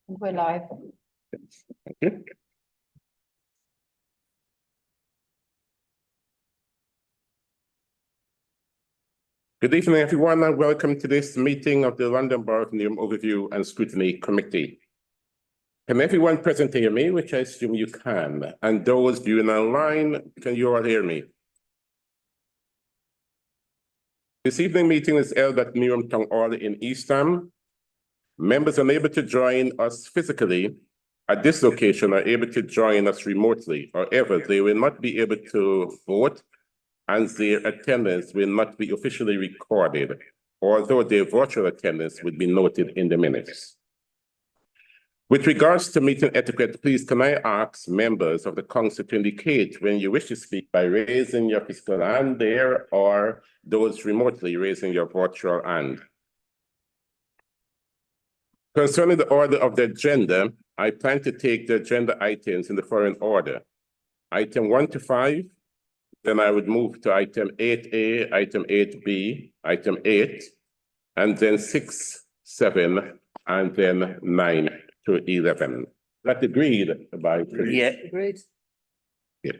We're live. Thank you. Good evening, everyone, and welcome to this meeting of the London Borough of Newham Overview and Scrutiny Committee. Can everyone present hear me, which I assume you can? And those viewing online, can you all hear me? This evening meeting is held at Newham Town Hall in East Ham. Members unable to join us physically at this location are able to join us remotely. However, they will not be able to vote, and their attendance will not be officially recorded, although their virtual attendance would be noted in the minutes. With regards to meeting etiquette, please can I ask members of the council to indicate when you wish to speak by raising your physical hand there, or those remotely raising your virtual hand. Concerning the order of the agenda, I plan to take the agenda items in the following order. Item 1 to 5, then I would move to item 8A, item 8B, item 8, and then 6, 7, and then 9 to 11. That agreed by? Yeah, agreed. Yeah.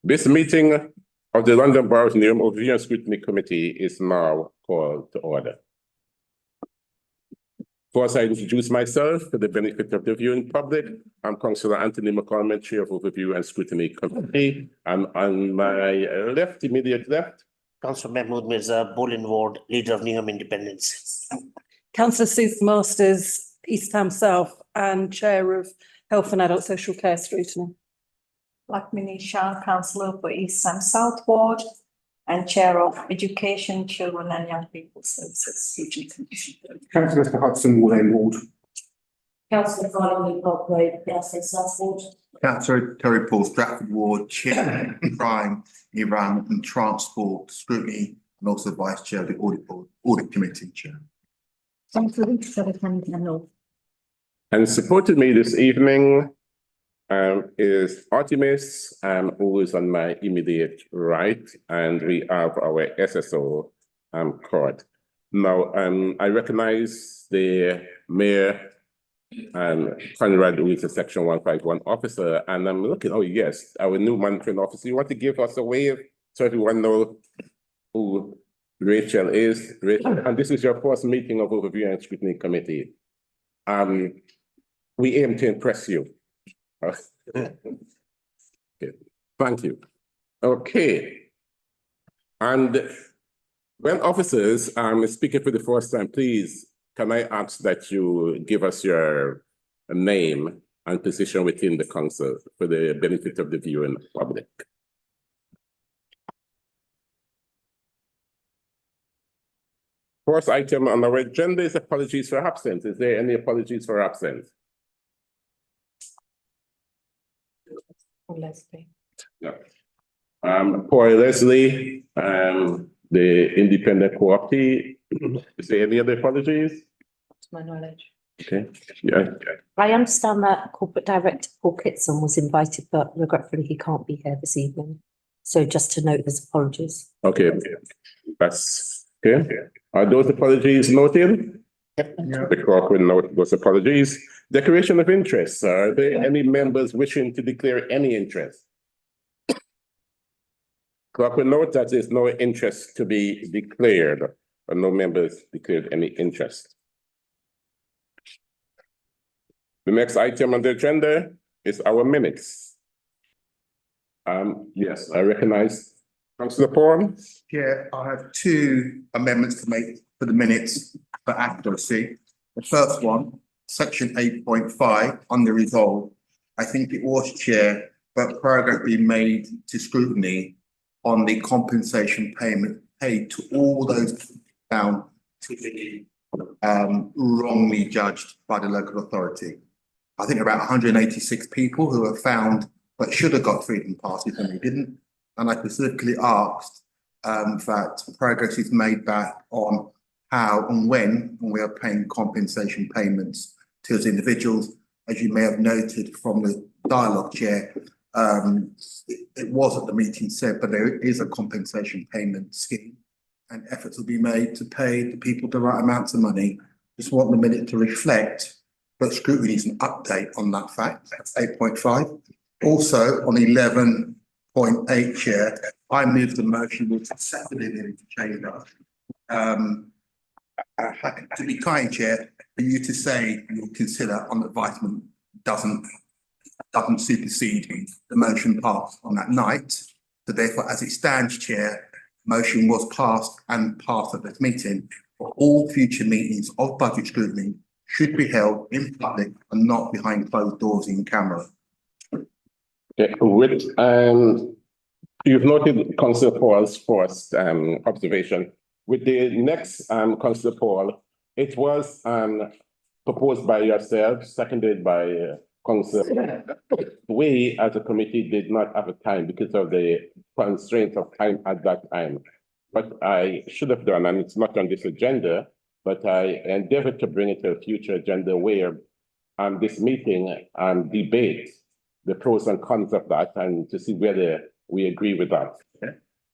This meeting of the London Borough of Newham Overview and Scrutiny Committee is now called to order. First, I introduce myself for the benefit of the viewing public. I'm Councillor Anthony McCormick, Chair of Overview and Scrutiny Committee. And on my left, immediate left, Councillor Mahmood Mirza, Bowling Ward, Leader of Newham Independence. Councillor Susan Masters, East Ham South, and Chair of Health and Adult Social Care Scrutiny. Lakmini Shah, Councillor for East Ham South Ward and Chair of Education, Children and Young People Services, Region Commission. Councillor Mr Hudson, Lane Ward. Councillor Farley, Parkway, South South Ward. Councillor Terry Paul, Stratford Ward, Chair, Crime, Iran and Transport, Scrutiny, and also Vice Chair of the Audit Committee Chair. Councillor and supporting me this evening is Artemis, who is on my immediate right, and we have our SSO, Court. Now, I recognize the Mayor, Conrad, who is a Section 151 officer, and I'm looking, oh yes, our new monitoring officer. You want to give us a wave so everyone knows who Rachel is? Rachel, and this is your first meeting of Overview and Scrutiny Committee. We aim to impress you. Okay. Thank you. Okay. And when officers speaking for the first time, please, can I ask that you give us your name and position within the council for the benefit of the viewing public? First item on our agenda is apologies for absence. Is there any apologies for absence? Leslie. No. Poor Leslie, the independent co-optee. Is there any other apologies? To my knowledge. Okay. Yeah. I understand that Corporate Director Paul Kitson was invited, but regretfully he can't be here this evening. So just to note his apologies. Okay. That's okay. Are those apologies noted? Yep. Yeah. The clerk will note those apologies. Declaration of interest. Are there any members wishing to declare any interest? Clerk will note that there's no interest to be declared, or no members declared any interest. The next item on the agenda is our minutes. Yes, I recognize Councillor Paul. Yeah, I have two amendments to make for the minutes for accuracy. The first one, section 8.5, under resolve. I think it was, Chair, but paragraph be made to scrutiny on the compensation payment paid to all those found to be wrongly judged by the local authority. I think about 186 people who were found but should have got freedom passes and they didn't. And I specifically asked that progress is made back on how and when we are paying compensation payments to those individuals. As you may have noted from the dialogue, Chair, it was at the meeting said, but there is a compensation payment scheme and efforts will be made to pay the people the right amounts of money Just want the minute to reflect, but scrutiny needs an update on that fact. That's 8.5. Also on 11.8, Chair, I move the motion which is seconded in the chamber. To be kind, Chair, for you to say you'll consider on advisement doesn't supersede the motion passed on that night. So therefore, as it stands, Chair, motion was passed and passed at this meeting. For all future meetings of budget scrutiny should be held in public and not behind closed doors in camera. Okay, you've noted Councillor Paul's first observation. With the next Councillor Paul, it was proposed by yourself, seconded by Councillor. We as a committee did not have a time because of the constraints of time at that time. What I should have done, and it's not on this agenda, but I endeavored to bring it to a future agenda where this meeting debate the pros and cons of that and to see whether we agree with that. Okay.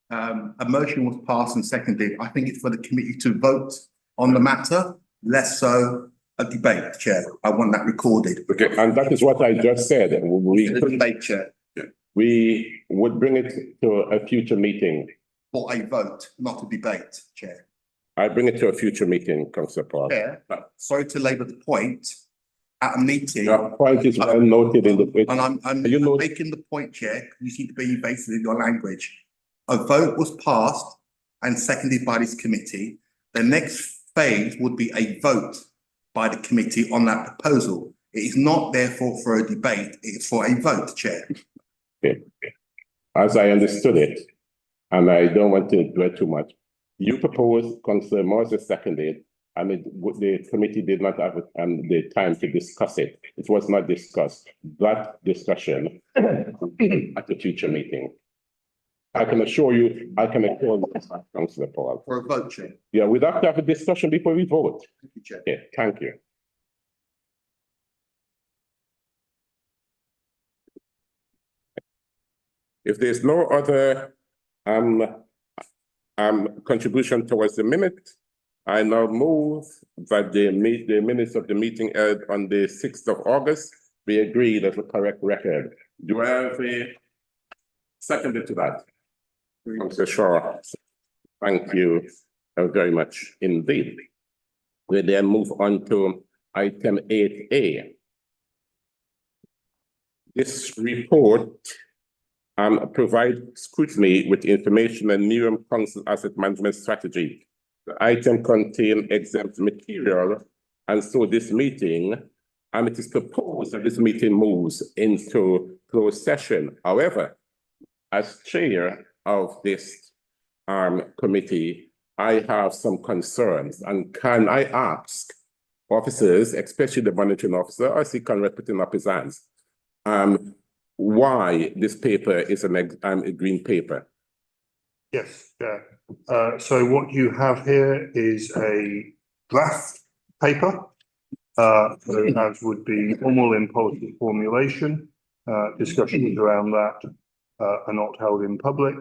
A motion was passed and seconded. I think it's for the committee to vote on the matter, less so a debate, Chair. I want that recorded. Okay, and that is what I just said. Debate, Chair, We would bring it to a future meeting. for a vote, not a debate, Chair. I bring it to a future meeting, Councillor Paul. Chair, sorry to labour the point. At a meeting, Your point is well noted in the. and I'm You know- making the point, Chair, you seem to be evasive in your language. A vote was passed and seconded by this committee. The next phase would be a vote by the committee on that proposal. It is not therefore for a debate, it is for a vote, Chair. Okay. As I understood it, and I don't want to dwell too much, you proposed, Councillor Moses seconded, and the committee did not have the time to discuss it. It was not discussed. That discussion at a future meeting. I can assure you, Councillor Paul. For a vote, Chair. Yeah, we'd have to have a discussion before we vote. Thank you, Chair. Okay, thank you. If there's no other contribution towards the minute, I now move that the minutes of the meeting held on the 6th of August be agreed as a correct record. Do I have a second to that? Councillor Shaw, thank you very much indeed. We then move on to item 8A. This report provide scrutiny with information on Newham Council asset management strategy. The item contains exempt material, and so this meeting, it is proposed that this meeting moves into closed session. However, as chair of this committee, I have some concerns, and can I ask officers, especially the monitoring officer, I see Conrad putting up his hands, why this paper is a green paper? Yes, yeah. So what you have here is a draft paper, as would be normal in policy formulation. Discussions around that are not held in public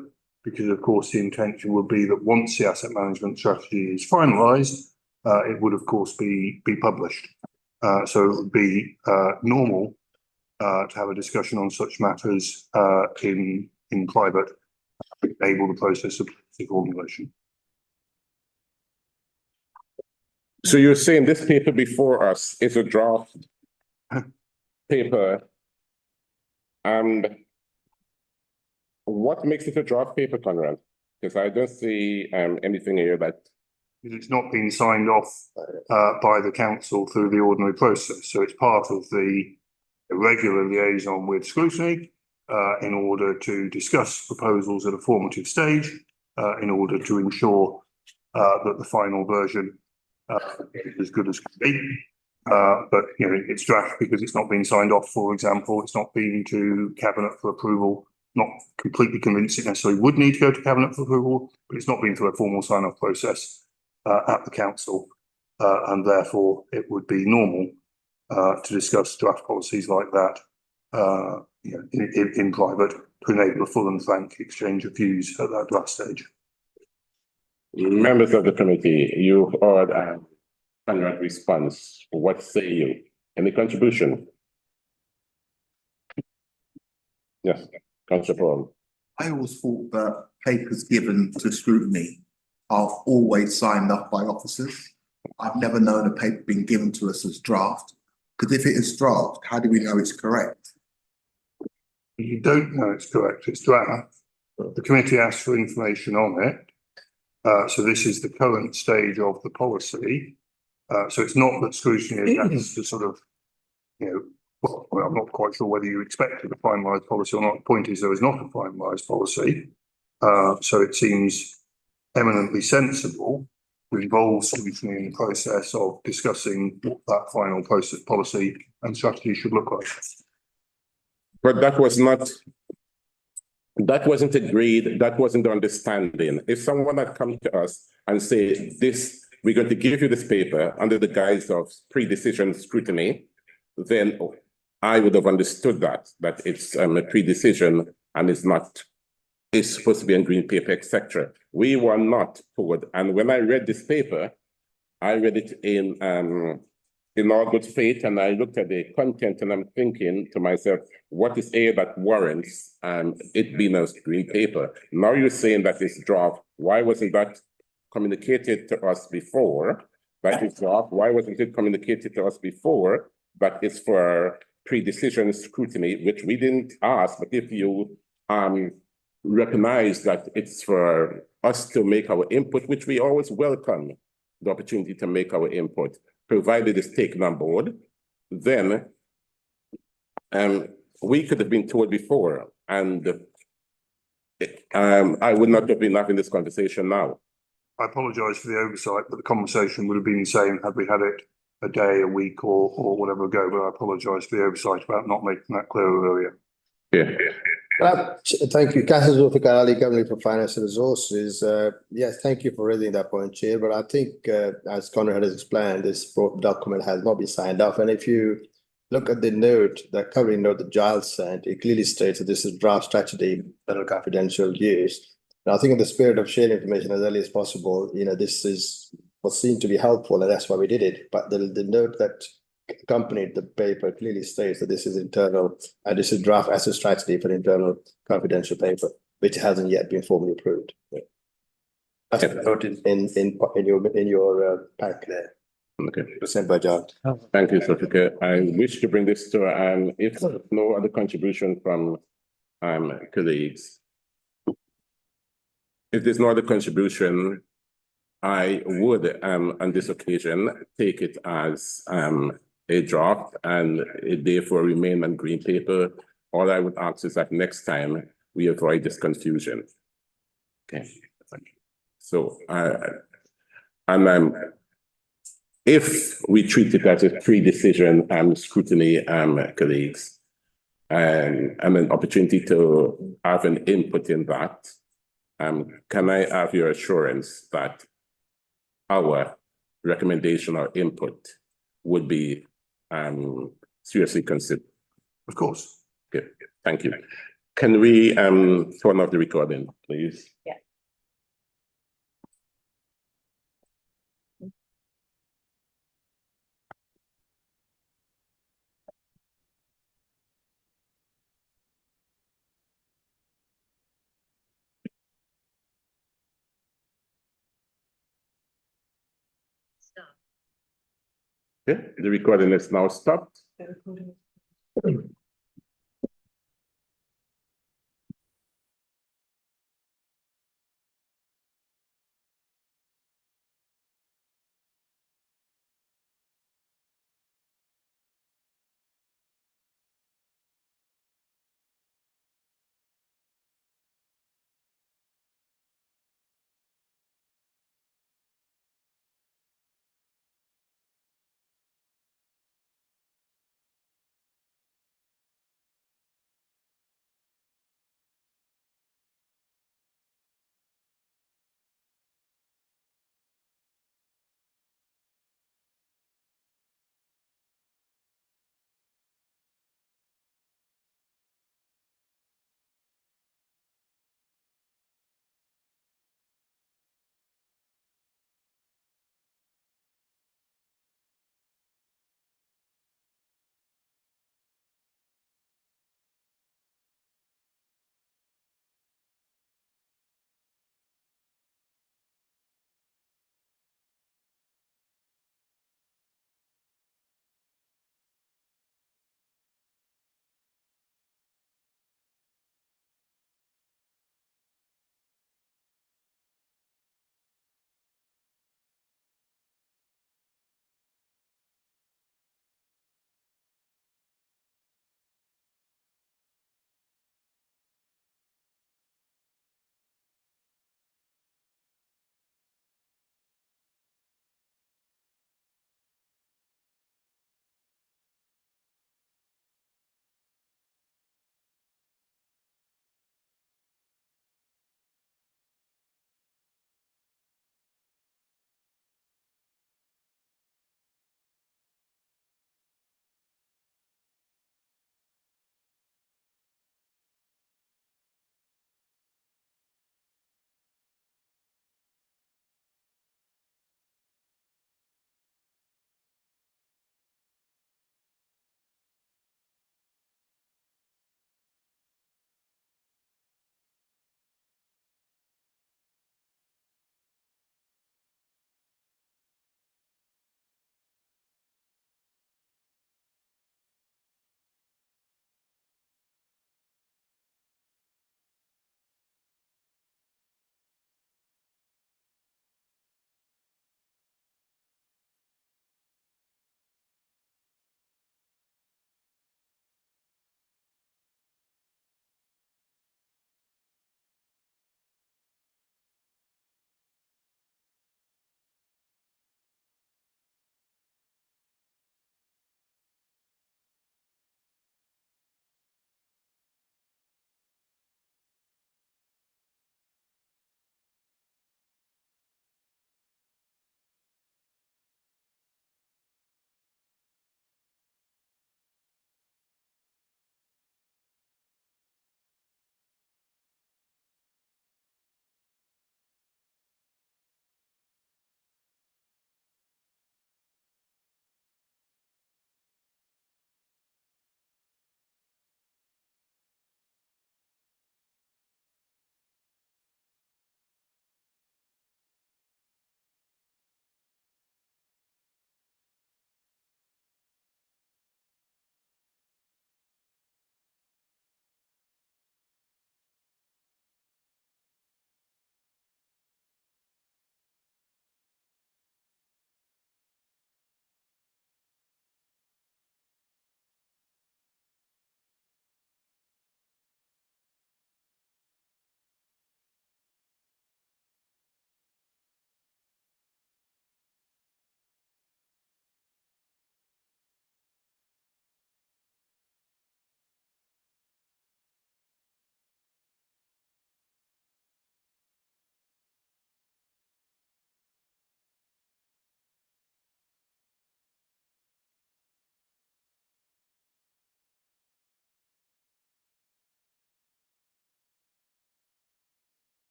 because, of course, the intention would be that once the asset management strategy is finalised, it would, of course, be published. So it would be normal to have a discussion on such matters in private, enable the process of formulation. So you're saying this paper before us is a draft paper, and what makes it a draft paper, Conrad? Because I don't see anything here that. It's not been signed off by the council through the ordinary process, so it's part of the regular liaison with scrutiny in order to discuss proposals at a formative stage, in order to ensure that the final version is as good as can be. But you know, it's draft because it's not been signed off, for example. It's not been to Cabinet for approval. Not completely convinced it necessarily would need to go to Cabinet for approval, but it's not been through a formal sign-off process at the council, and therefore it would be normal to discuss draft policies like that in private to enable a full and frank exchange of views at that draft stage. Members of the committee, you've heard standard response. What say you? Any contribution? Yes, Councillor Paul. I always thought that papers given to scrutiny are always signed off by officers. I've never known a paper being given to us as draft, because if it is draft, how do we know it's correct? You don't know it's correct, it's draft. The committee asked for information on it. So this is the current stage of the policy. So it's not that scrutiny has to sort of, well, I'm not quite sure whether you expected a finalised policy or not. The point is there is not a finalised policy. So it seems eminently sensible to involve scrutiny in the process of discussing what that final process, policy and strategy should look like. But that wasn't agreed, that wasn't the understanding. If someone had come to us and say, this, we're going to give you this paper under the guise of pre-decision scrutiny, then I would have understood that it's a pre-decision and it's supposed to be in green paper, etc. We were not told. And when I read this paper, I read it in all good faith, and I looked at the content and I'm thinking to myself, what is A that warrants it being a green paper? Now you're saying that it's draft. Why wasn't that communicated to us before? That is draft. Why wasn't it communicated to us before that it's for pre-decision scrutiny, which we didn't ask, but if you recognize that it's for us to make our input, which we always welcome the opportunity to make our input, provided it's taken on board, then we could have been told before, and I would not have been having this conversation now. I apologise for the oversight, but the conversation would have been the same had we had it a day, a week, or whatever ago. But I apologise for the oversight about not making that clearer earlier. Yeah. Thank you, Councillor Zulfikar Ali, Governor for Finance and Resources. Yes, thank you for raising that point, Chair. But I think, as Conrad has explained, this document has not been signed off. And if you look at the note, the covering note that Giles sent, it clearly states that this is draft strategy, federal confidential use. And I think in the spirit of sharing information as early as possible, this was seen to be helpful, and that's why we did it. But the note that accompanied the paper clearly states that this is internal, and this is draft asset strategy for internal confidential paper, which hasn't yet been formally approved. That's noted in your pack there. Okay. Sent by John. Thank you, Sofika. I wish to bring this to if no other contribution from colleagues. If there's no other contribution, I would on this occasion take it as a draft and it therefore remain on green paper. All I would ask is that next time we avoid this confusion. Okay. So if we treat it as a pre-decision scrutiny, colleagues, and an opportunity to have an input in that, can I have your assurance that our recommendation or input would be seriously considered? Of course. Good, thank you. Can we turn off the recording, please? Yeah. Okay, the recording is now stopped.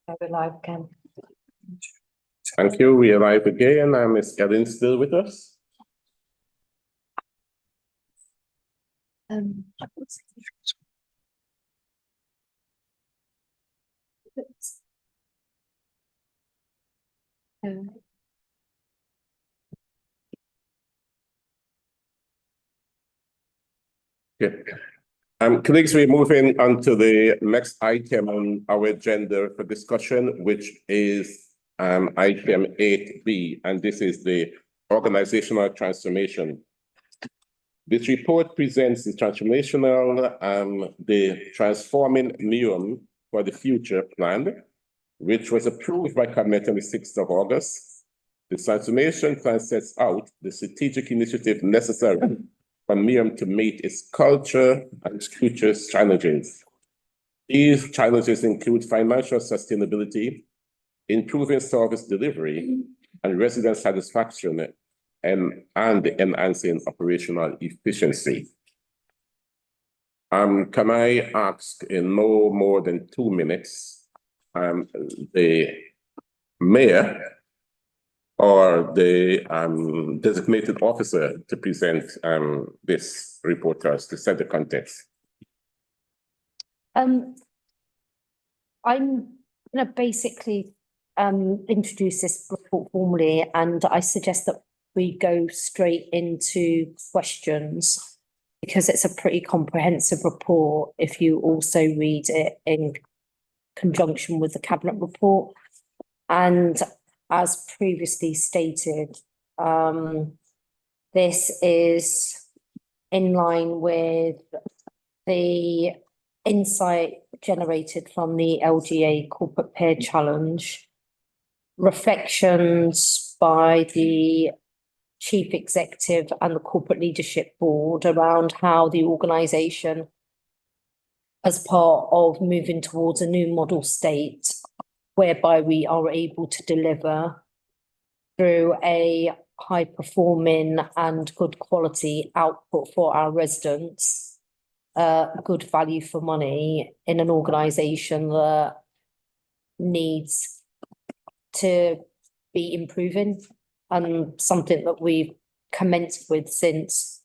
We're live again. Thank you. We are live again. Ms. Ellen still with us? Yeah. Colleagues, we're moving on to the next item on our agenda for discussion, which is item 8B, and this is the organizational transformation. This report presents the the Transforming NEOM for the Future plan, which was approved by Cabinet on the 6th of August. The transformation plan sets out the strategic initiative necessary for NEOM to meet its culture and its future challenges. These challenges include financial sustainability, improving service delivery, and resident satisfaction, and enhancing operational efficiency. Can I ask in no more than 2 minutes, the mayor or the designated officer to present this report to us, to set the context? I'm gonna basically introduce this report formally, and I suggest that we go straight into questions because it's a pretty comprehensive report if you also read it in conjunction with the cabinet report. And as previously stated, this is in line with the insight generated from the LGA Corporate Peer Challenge, reflections by the Chief Executive and the Corporate Leadership Board around how the organisation, as part of moving towards a new model state, whereby we are able to deliver through a high-performing and good quality output for our residents, good value for money in an organisation that needs to be improving, and something that we've commenced with since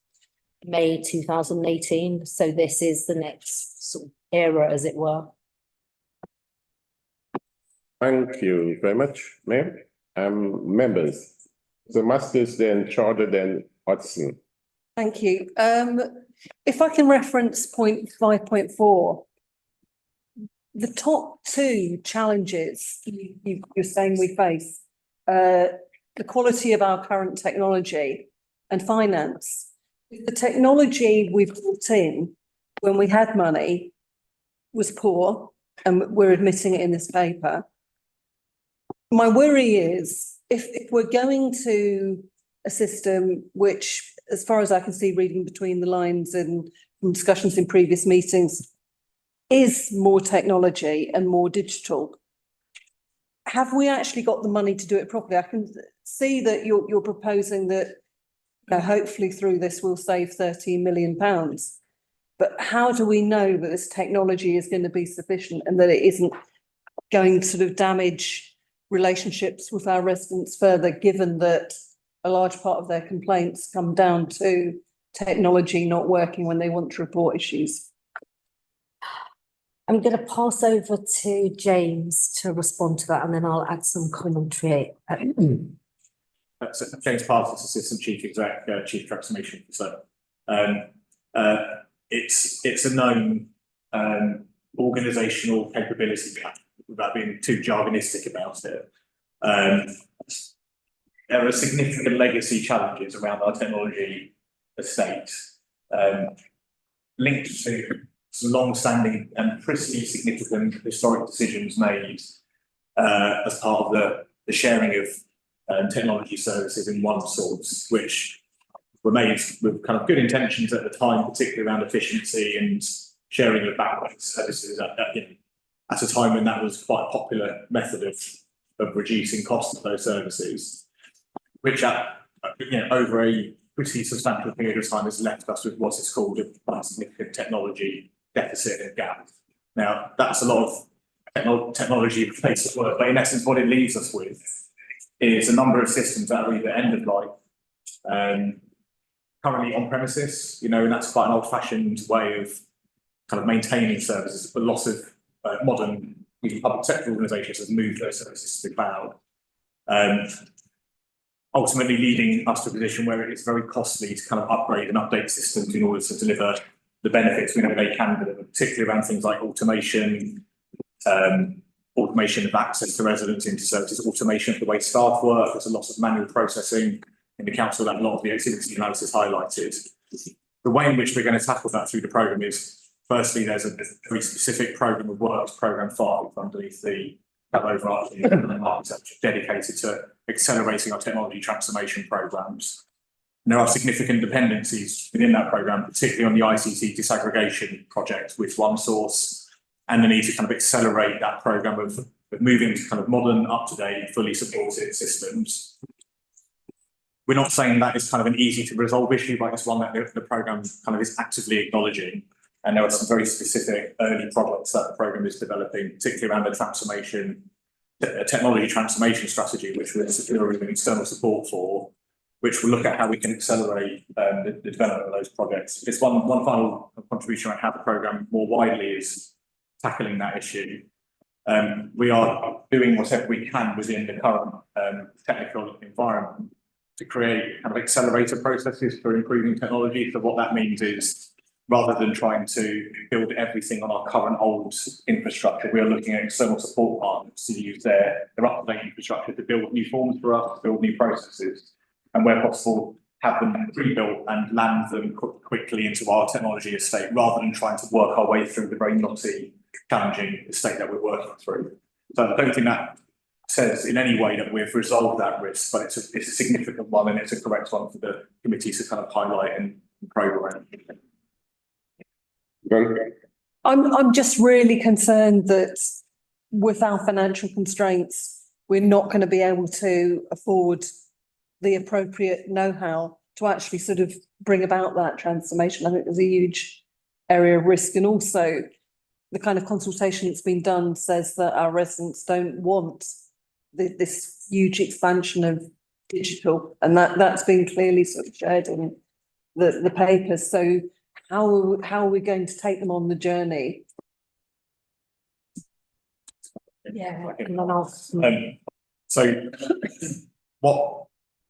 May 2018. So this is the next sort of era, as it were. Thank you very much, Mayor. Members, the Masters, then Charter, then Hudson. Thank you. If I can reference point 5.4, the top two challenges you're saying we face, the quality of our current technology and finance. The technology we've brought in when we had money was poor, and we're admitting it in this paper. My worry is if we're going to a system which, as far as I can see, reading between the lines and from discussions in previous meetings, is more technology and more digital, have we actually got the money to do it properly? I can see that you're proposing that, you know, hopefully through this we'll save £13 million. But how do we know that this technology is going to be sufficient and that it isn't going to sort of damage relationships with our residents further, given that a large part of their complaints come down to technology not working when they want to report issues? I'm going to pass over to James to respond to that, and then I'll add some commentary. James Parsons, Assistant Chief Exec, Chief Transformation Officer. It's a known organisational capability gap, without being too jargonistic about it. There are significant legacy challenges around our technology estate, linked to some long-standing and pretty significant historic decisions made as part of the sharing of technology services in one source, which were made with kind of good intentions at the time, particularly around efficiency and sharing of background services at a time when that was quite a popular method of reducing costs of those services, which over a pretty substantial period of time has left us with what is called a quite significant technology deficit and gap. Now, that's a lot of technology replaces word, but in essence, what it leaves us with is a number of systems that are either end of life, currently on premises, and that's quite an old-fashioned way of kind of maintaining services. But lots of modern public sector organisations have moved those services to the cloud, ultimately leading us to a position where it's very costly to kind of upgrade and update systems in order to deliver the benefits we know they can deliver, particularly around things like automation, automation of access to residents into services, automation of the way staff work. There's a lot of manual processing in the council that a lot of the activity analysis highlighted. The way in which we're going to tackle that through the programme is, firstly, there's a very specific programme of works, programme 5, underneath the overarching architecture, dedicated to accelerating our technology transformation programmes. There are significant dependencies within that programme, particularly on the ICT disaggregation project with OneSource, and the need to kind of accelerate that programme of moving to kind of modern, up-to-date, fully supported systems. We're not saying that is kind of an easy to resolve issue, but it's one that the programme kind of is actively acknowledging. And there are some very specific early products that the programme is developing, particularly around the transformation, technology transformation strategy, which we're securing external support for, which will look at how we can accelerate the development of those projects. It's one final contribution around how the programme more widely is tackling that issue. We are doing whatever we can within the current technical environment to create kind of accelerator processes for improving technology. So what that means is, rather than trying to build everything on our current old infrastructure, we are looking at external support partners to use their up-to-date infrastructure to build new forms for us, to build new processes, and where possible, have them pre-built and land them quickly into our technology estate, rather than trying to work our way through the very knotty, challenging estate that we're working through. So I don't think that says in any way that we've resolved that risk, but it's a significant one, and it's a correct one for the committee to kind of highlight and program. I'm just really concerned that with our financial constraints, we're not going to be able to afford the appropriate know-how to actually sort of bring about that transformation. I think there's a huge area of risk, and also the kind of consultation that's been done says that our residents don't want this huge expansion of digital, and that's been clearly sort of shared in the papers. So how are we going to take them on the journey? Yeah. And then I'll. So what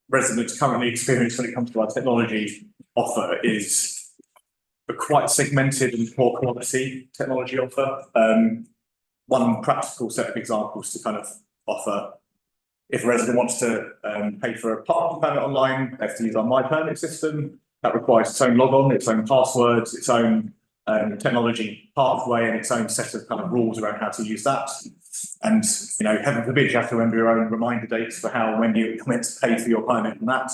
residents currently experience when it comes to our technology offer is a quite segmented and poor quality technology offer. One practical set of examples to kind of offer: if a resident wants to pay for a parking permit online, they have to use our My Permit system. That requires its own logon, its own passwords, its own technology pathway, and its own set of kind of rules around how to use that. And, heaven forbid, you have to remember your own reminder dates for how and when you meant to pay for your permit and that.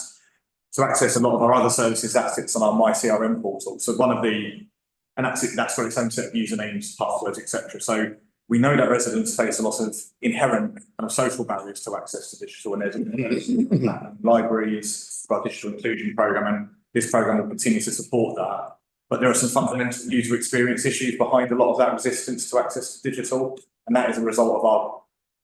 To access a lot of our other services, that sits on our My CRM portal. So that's got its own set of usernames, passwords, etc. So we know that residents face a lot of inherent kind of social barriers to access to digital, and there's libraries, our digital inclusion programme, and this programme will continue to support that. But there are some fundamental user experience issues behind a lot of that resistance to access to digital, and that is a result of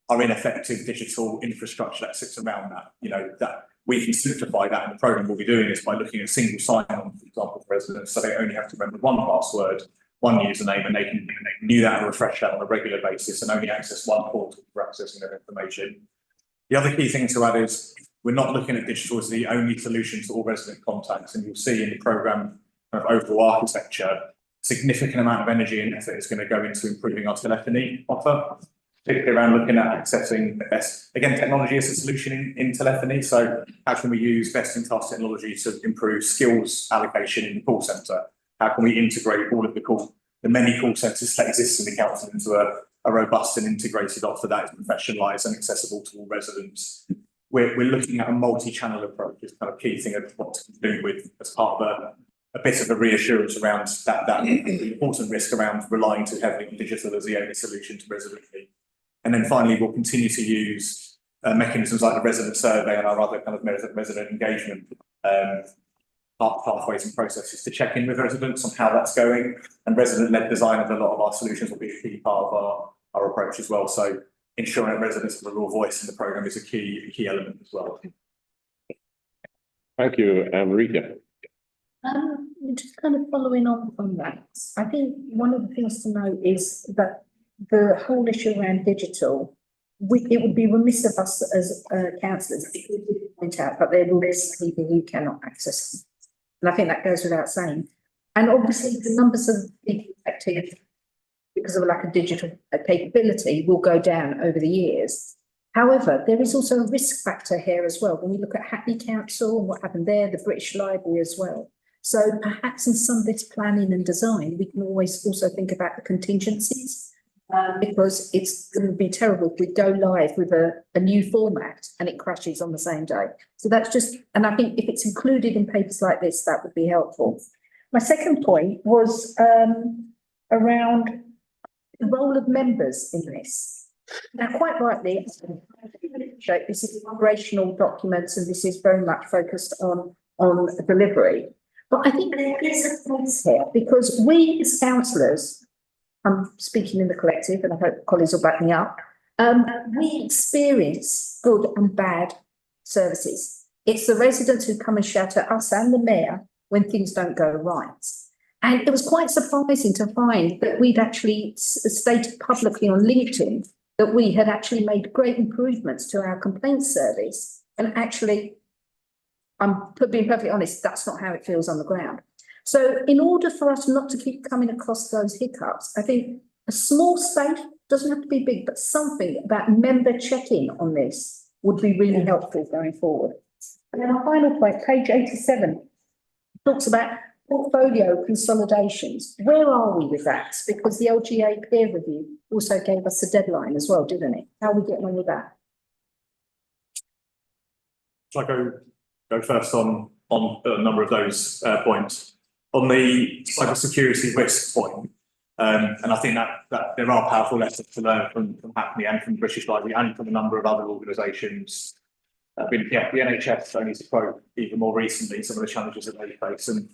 our ineffective digital infrastructure that sits around that. That we can simplify that, and the programme we'll be doing is by looking at single sign-on, for example, for residents, so they only have to remember one password, one username, and they can renew that and refresh that on a regular basis, and only access one portal for accessing their information. The other key thing to add is we're not looking at digital as the only solution to all resident contacts, and you'll see in the programme kind of overall architecture, significant amount of energy and effort is going to go into improving our telephony offer, particularly around looking at accessing the best, again, technology as a solution in telephony. So how can we use best-in-class technology to improve skills allocation in the call centre? How can we integrate all of the many call centres that exist in the council into a robust and integrated offer that is professionalised and accessible to all residents? We're looking at a multi-channel approach is kind of key thing of what to do with as part of a bit of a reassurance around that important risk around relying too heavily on digital as the only solution to residency. And then finally, we'll continue to use mechanisms like the resident survey and our other kind of resident engagement pathways and processes to check in with residents on how that's going. And resident-led design of a lot of our solutions will be a key part of our approach as well. So ensuring that residents have a real voice in the programme is a key element as well. Thank you, Rita. Just kind of following on from that, I think one of the things to note is that the whole issue around digital, it would be remiss of us as councillors if we did point out that there will be people who cannot access them. And I think that goes without saying. And obviously the numbers of people affected because of a lack of digital capability will go down over the years. However, there is also a risk factor here as well. When we look at Hackney Council and what happened there, the British Library as well. So perhaps in some of this planning and design, we can always also think about the contingencies, because it's going to be terrible if we go live with a new format and it crashes on the same day. So that's just, and I think if it's included in papers like this, that would be helpful. My second point was around the role of members in this. Now, quite rightly, this is operational documents and this is very much focused on delivery. But I think there is a place here because we as councillors, I'm speaking in the collective and I hope colleagues will back me up, we experience good and bad services. It's the residents who come and shout at us and the mayor when things don't go right. And it was quite surprising to find that we'd actually stated publicly on LinkedIn that we had actually made great improvements to our complaints service. And actually, I'm being perfectly honest, that's not how it feels on the ground. So in order for us not to keep coming across those hiccups, I think a small space, doesn't have to be big, but something about member check-in on this would be really helpful going forward. And then our final point, page 87, talks about portfolio consolidations. Where are we with that? Because the LGA peer review also gave us a deadline as well, didn't it? How are we getting on with that? Shall I go first on a number of those points? On the cybersecurity risk point, and I think that there are powerful lessons to learn from Hackney and from the British Library and from a number of other organisations. The NHS, only to quote even more recently, some of the challenges that they face. And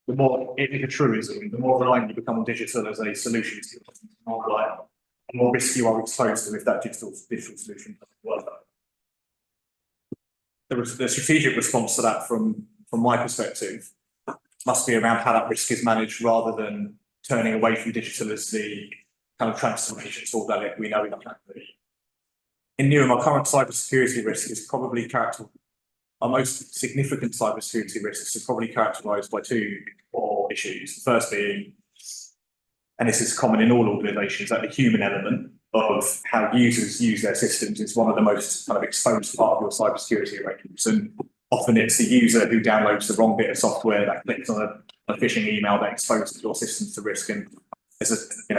the more, if it's a truism, the more reliant you become on digital as a solution, the more reliant, the more risk you are exposed to if that digital solution doesn't work. The strategic response to that from my perspective must be around how that risk is managed rather than turning away from digital as the kind of transformation tool that we know it can be. In Newham, our current cybersecurity risk is probably our most significant cybersecurity risks are probably characterised by two core issues. The first being, and this is common in all organisations, that the human element of how users use their systems is one of the most kind of exposed part of your cybersecurity arrangements. And often it's the user who downloads the wrong bit of software that clicks on a phishing email that exposes your systems to risk. And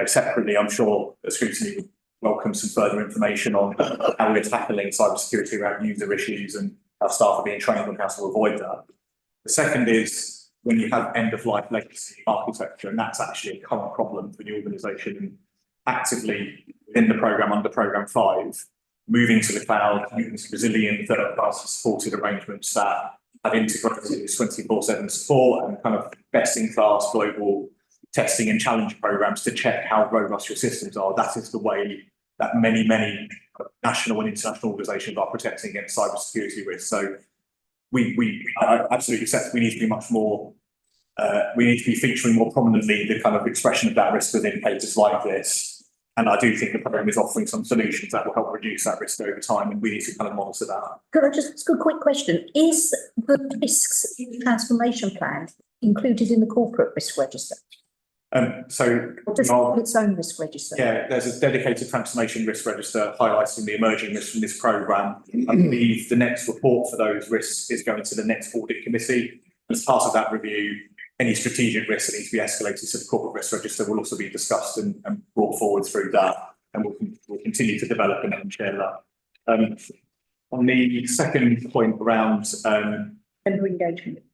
separately, I'm sure the Scrutiny would welcome some further information on how we're tackling cybersecurity around user issues and how staff are being trained on how to avoid that. The second is when you have end-of-life legacy architecture, and that's actually a common problem for the organisation. Actively within the programme, under Programme 5, moving to the cloud, using resilient third-party supported arrangements that have integrated 24/7 support and kind of best-in-class global testing and challenge programs to check how robust your systems are. That is the way that many national and international organisations are protecting against cybersecurity risks. So we absolutely accept we need to be much more, we need to be featuring more prominently the kind of expression of that risk within papers like this. And I do think the programme is offering some solutions that will help reduce that risk over time, and we need to kind of monitor that. Could I just ask a quick question? Is the risks in the transformation plan included in the corporate risk register? So or does it have its own risk register? Yeah, there's a dedicated transformation risk register highlighting the emerging risks from this programme. I believe the next report for those risks is going to the next audit committee. As part of that review, any strategic risks that need to be escalated to the corporate risk register will also be discussed and brought forward through that, and we'll continue to develop and share that. On the second point around member engagement.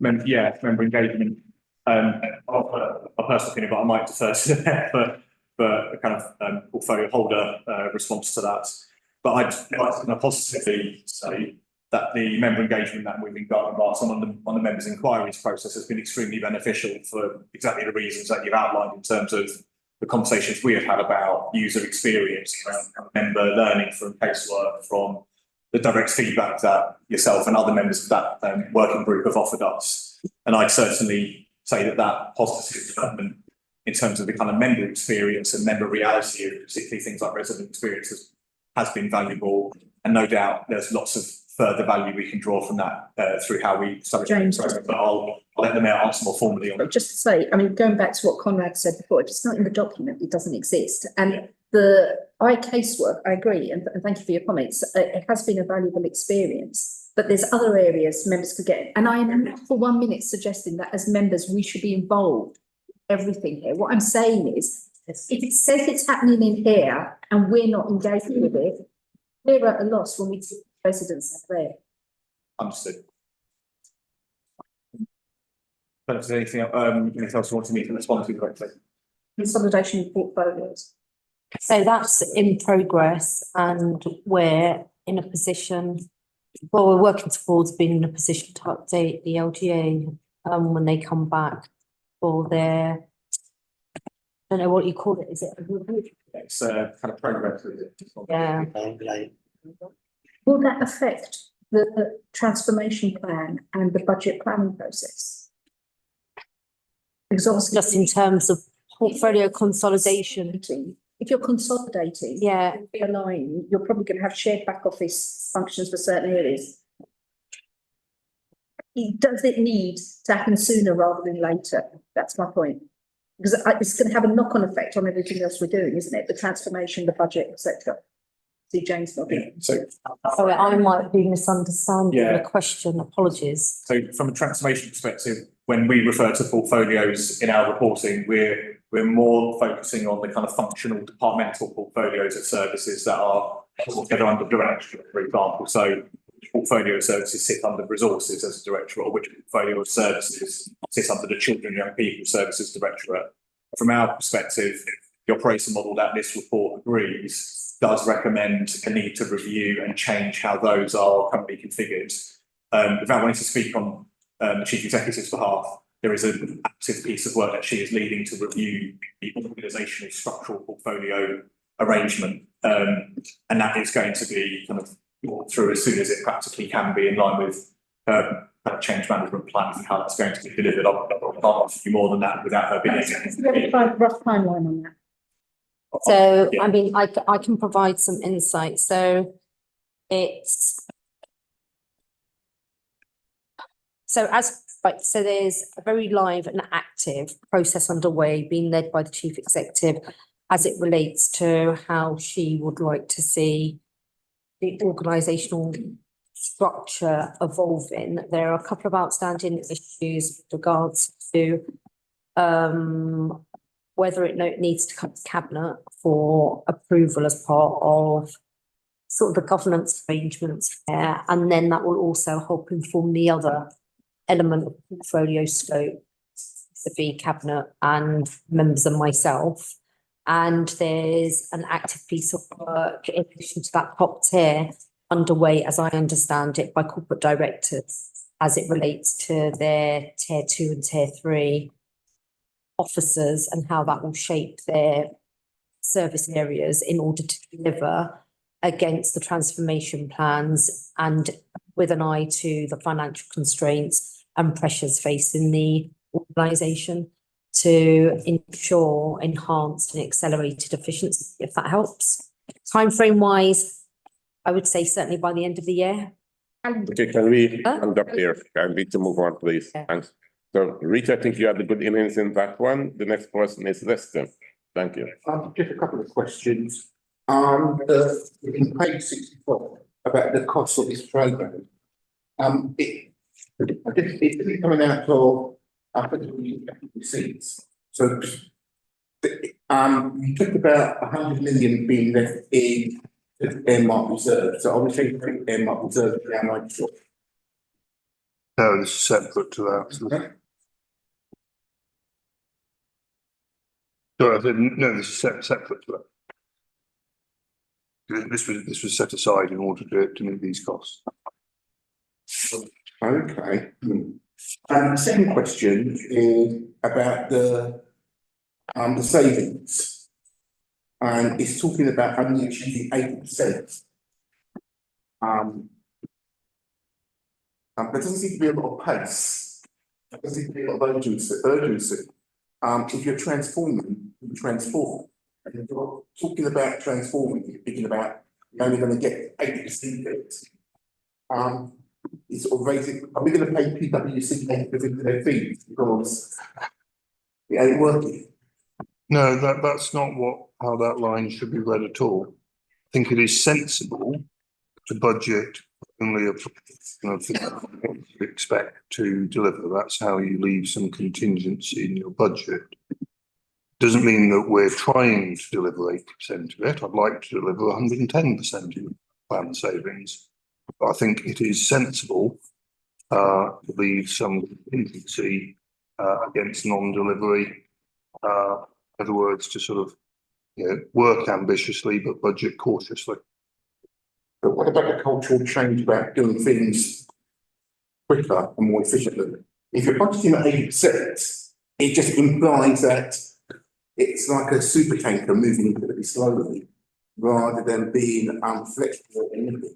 Member engagement. A personal opinion, but I might defer to them for a kind of portfolio holder response to that. But I'd like to positively say that the member engagement that we've been going on the members' inquiries process has been extremely beneficial for exactly the reasons that you've outlined in terms of the conversations we have had about user experience, around member learning from casework, from the direct feedback that yourself and other members of that working group have offered us. And I'd certainly say that that positive development in terms of the kind of member experience and member reality of particularly things like resident experiences has been valuable. And no doubt there's lots of further value we can draw from that through how we James. but I'll let the mayor answer more formally on it. Just to say, I mean, going back to what Conrad said before, if it's not in the document, it doesn't exist. And Yeah. the casework, I agree, and thank you for your comments. It has been a valuable experience, but there's other areas members could get. And I am not for 1 minute suggesting that as members, we should be involved in everything here. What I'm saying is, if it says it's happening in here and we're not engaged with it, we're at a loss when we see residents there. Understood. But if there's anything else you want me to respond to correctly? Consolidation of portfolios. So that's in progress and we're in a position, well, we're working towards being in a position to update the LGA when they come back for their, I don't know what you call it, is it? It's kind of progress. Yeah. Will that affect the transformation plan and the budget planning process? Because obviously, Just in terms of portfolio consolidation. if you're consolidating, Yeah, realigning, you're probably going to have shared back office functions for certain areas. Does it need to happen sooner rather than later? That's my point. Because it's going to have a knock-on effect on everything else we're doing, isn't it? The transformation, the budget, etc. See, James nodding. So sorry, I might be misunderstanding Yeah. the question, apologies. So from a transformation perspective, when we refer to portfolios in our reporting, we're more focusing on the kind of functional departmental portfolios of services that are together under directorate, for example. So which portfolio of services sit under resources as a directorate, or which portfolio of services sits under the children and young people services directorate. From our perspective, the operating model that this report agrees does recommend a need to review and change how those are currently configured. Without wanting to speak on the Chief Executive's behalf, there is an active piece of work that she is leading to review the organisational structural portfolio arrangement. And that is going to be kind of walked through as soon as it practically can be, in line with kind of change management plans and how that's going to be delivered. I can't offer you more than that without her being. Rough timeline on that. So, Yeah. I mean, I can provide some insight. So it's, so there's a very live and active process underway being led by the Chief Executive as it relates to how she would like to see the organisational structure evolving. There are a couple of outstanding issues with regards to whether it needs to come to cabinet for approval as part of sort of the governance arrangements there, and then that will also help inform the other element of portfolio scope, to be cabinet and members and myself. And there's an active piece of work in addition to that top tier underway, as I understand it, by corporate directors as it relates to their tier 2 and tier 3 officers and how that will shape their service areas in order to deliver against the transformation plans and with an eye to the financial constraints and pressures facing the organisation to ensure enhanced and accelerated efficiency, if that helps. Timeframe wise, I would say certainly by the end of the year. Okay, can we end up here? Can we to move on, please? Yeah. Thanks. So Rita, I think you had the good innings in that one. The next person is Leston. Thank you. Just a couple of questions. In page 64 about the cost of this program. It's coming out of receipts. So you talked about 100 million being left in earmark reserve. So obviously earmark reserve down like short. No, this is separate to that. Sorry, I said, no, this is separate to that. This was set aside in order to meet these costs. Okay. And the second question is about the the savings. And it's talking about only achieving 80%. There doesn't seem to be a lot of pace. There doesn't seem to be a lot of urgency. If you're transforming, you transform. And if you're talking about transforming, you're thinking about you're only going to get 80% of it. It's sort of raising, are we going to pay PwC 80% of their fees because it ain't working? No, that's not how that line should be read at all. I think it is sensible to budget only a proportion of what you expect to deliver. That's how you leave some contingency in your budget. Doesn't mean that we're trying to deliver 80% of it. I'd like to deliver 110% in planned savings. But I think it is sensible to leave some contingency against non-delivery. In other words, to sort of work ambitiously but budget cautiously. But what about the cultural change about doing things quicker and more efficiently? If you're budgeting at 80%, it just implies that it's like a super tanker moving incredibly slowly rather than being flexible and nimble.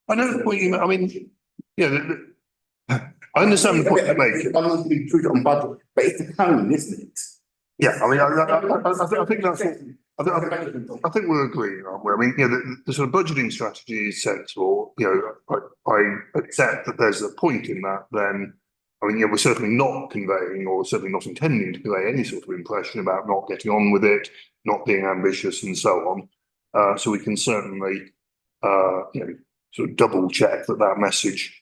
I know the point you make. I mean, I understand the point you're making. I want to be prudent on budget, but it's the tone, isn't it? Yeah, I mean, I think that's what, I think we're agreeing, aren't we? I mean, the sort of budgeting strategy is sensible. I accept that there's a point in that. Then, I mean, we're certainly not conveying, or certainly not intending to convey any sort of impression about not getting on with it, not being ambitious, and so on. So we can certainly, sort of double check that message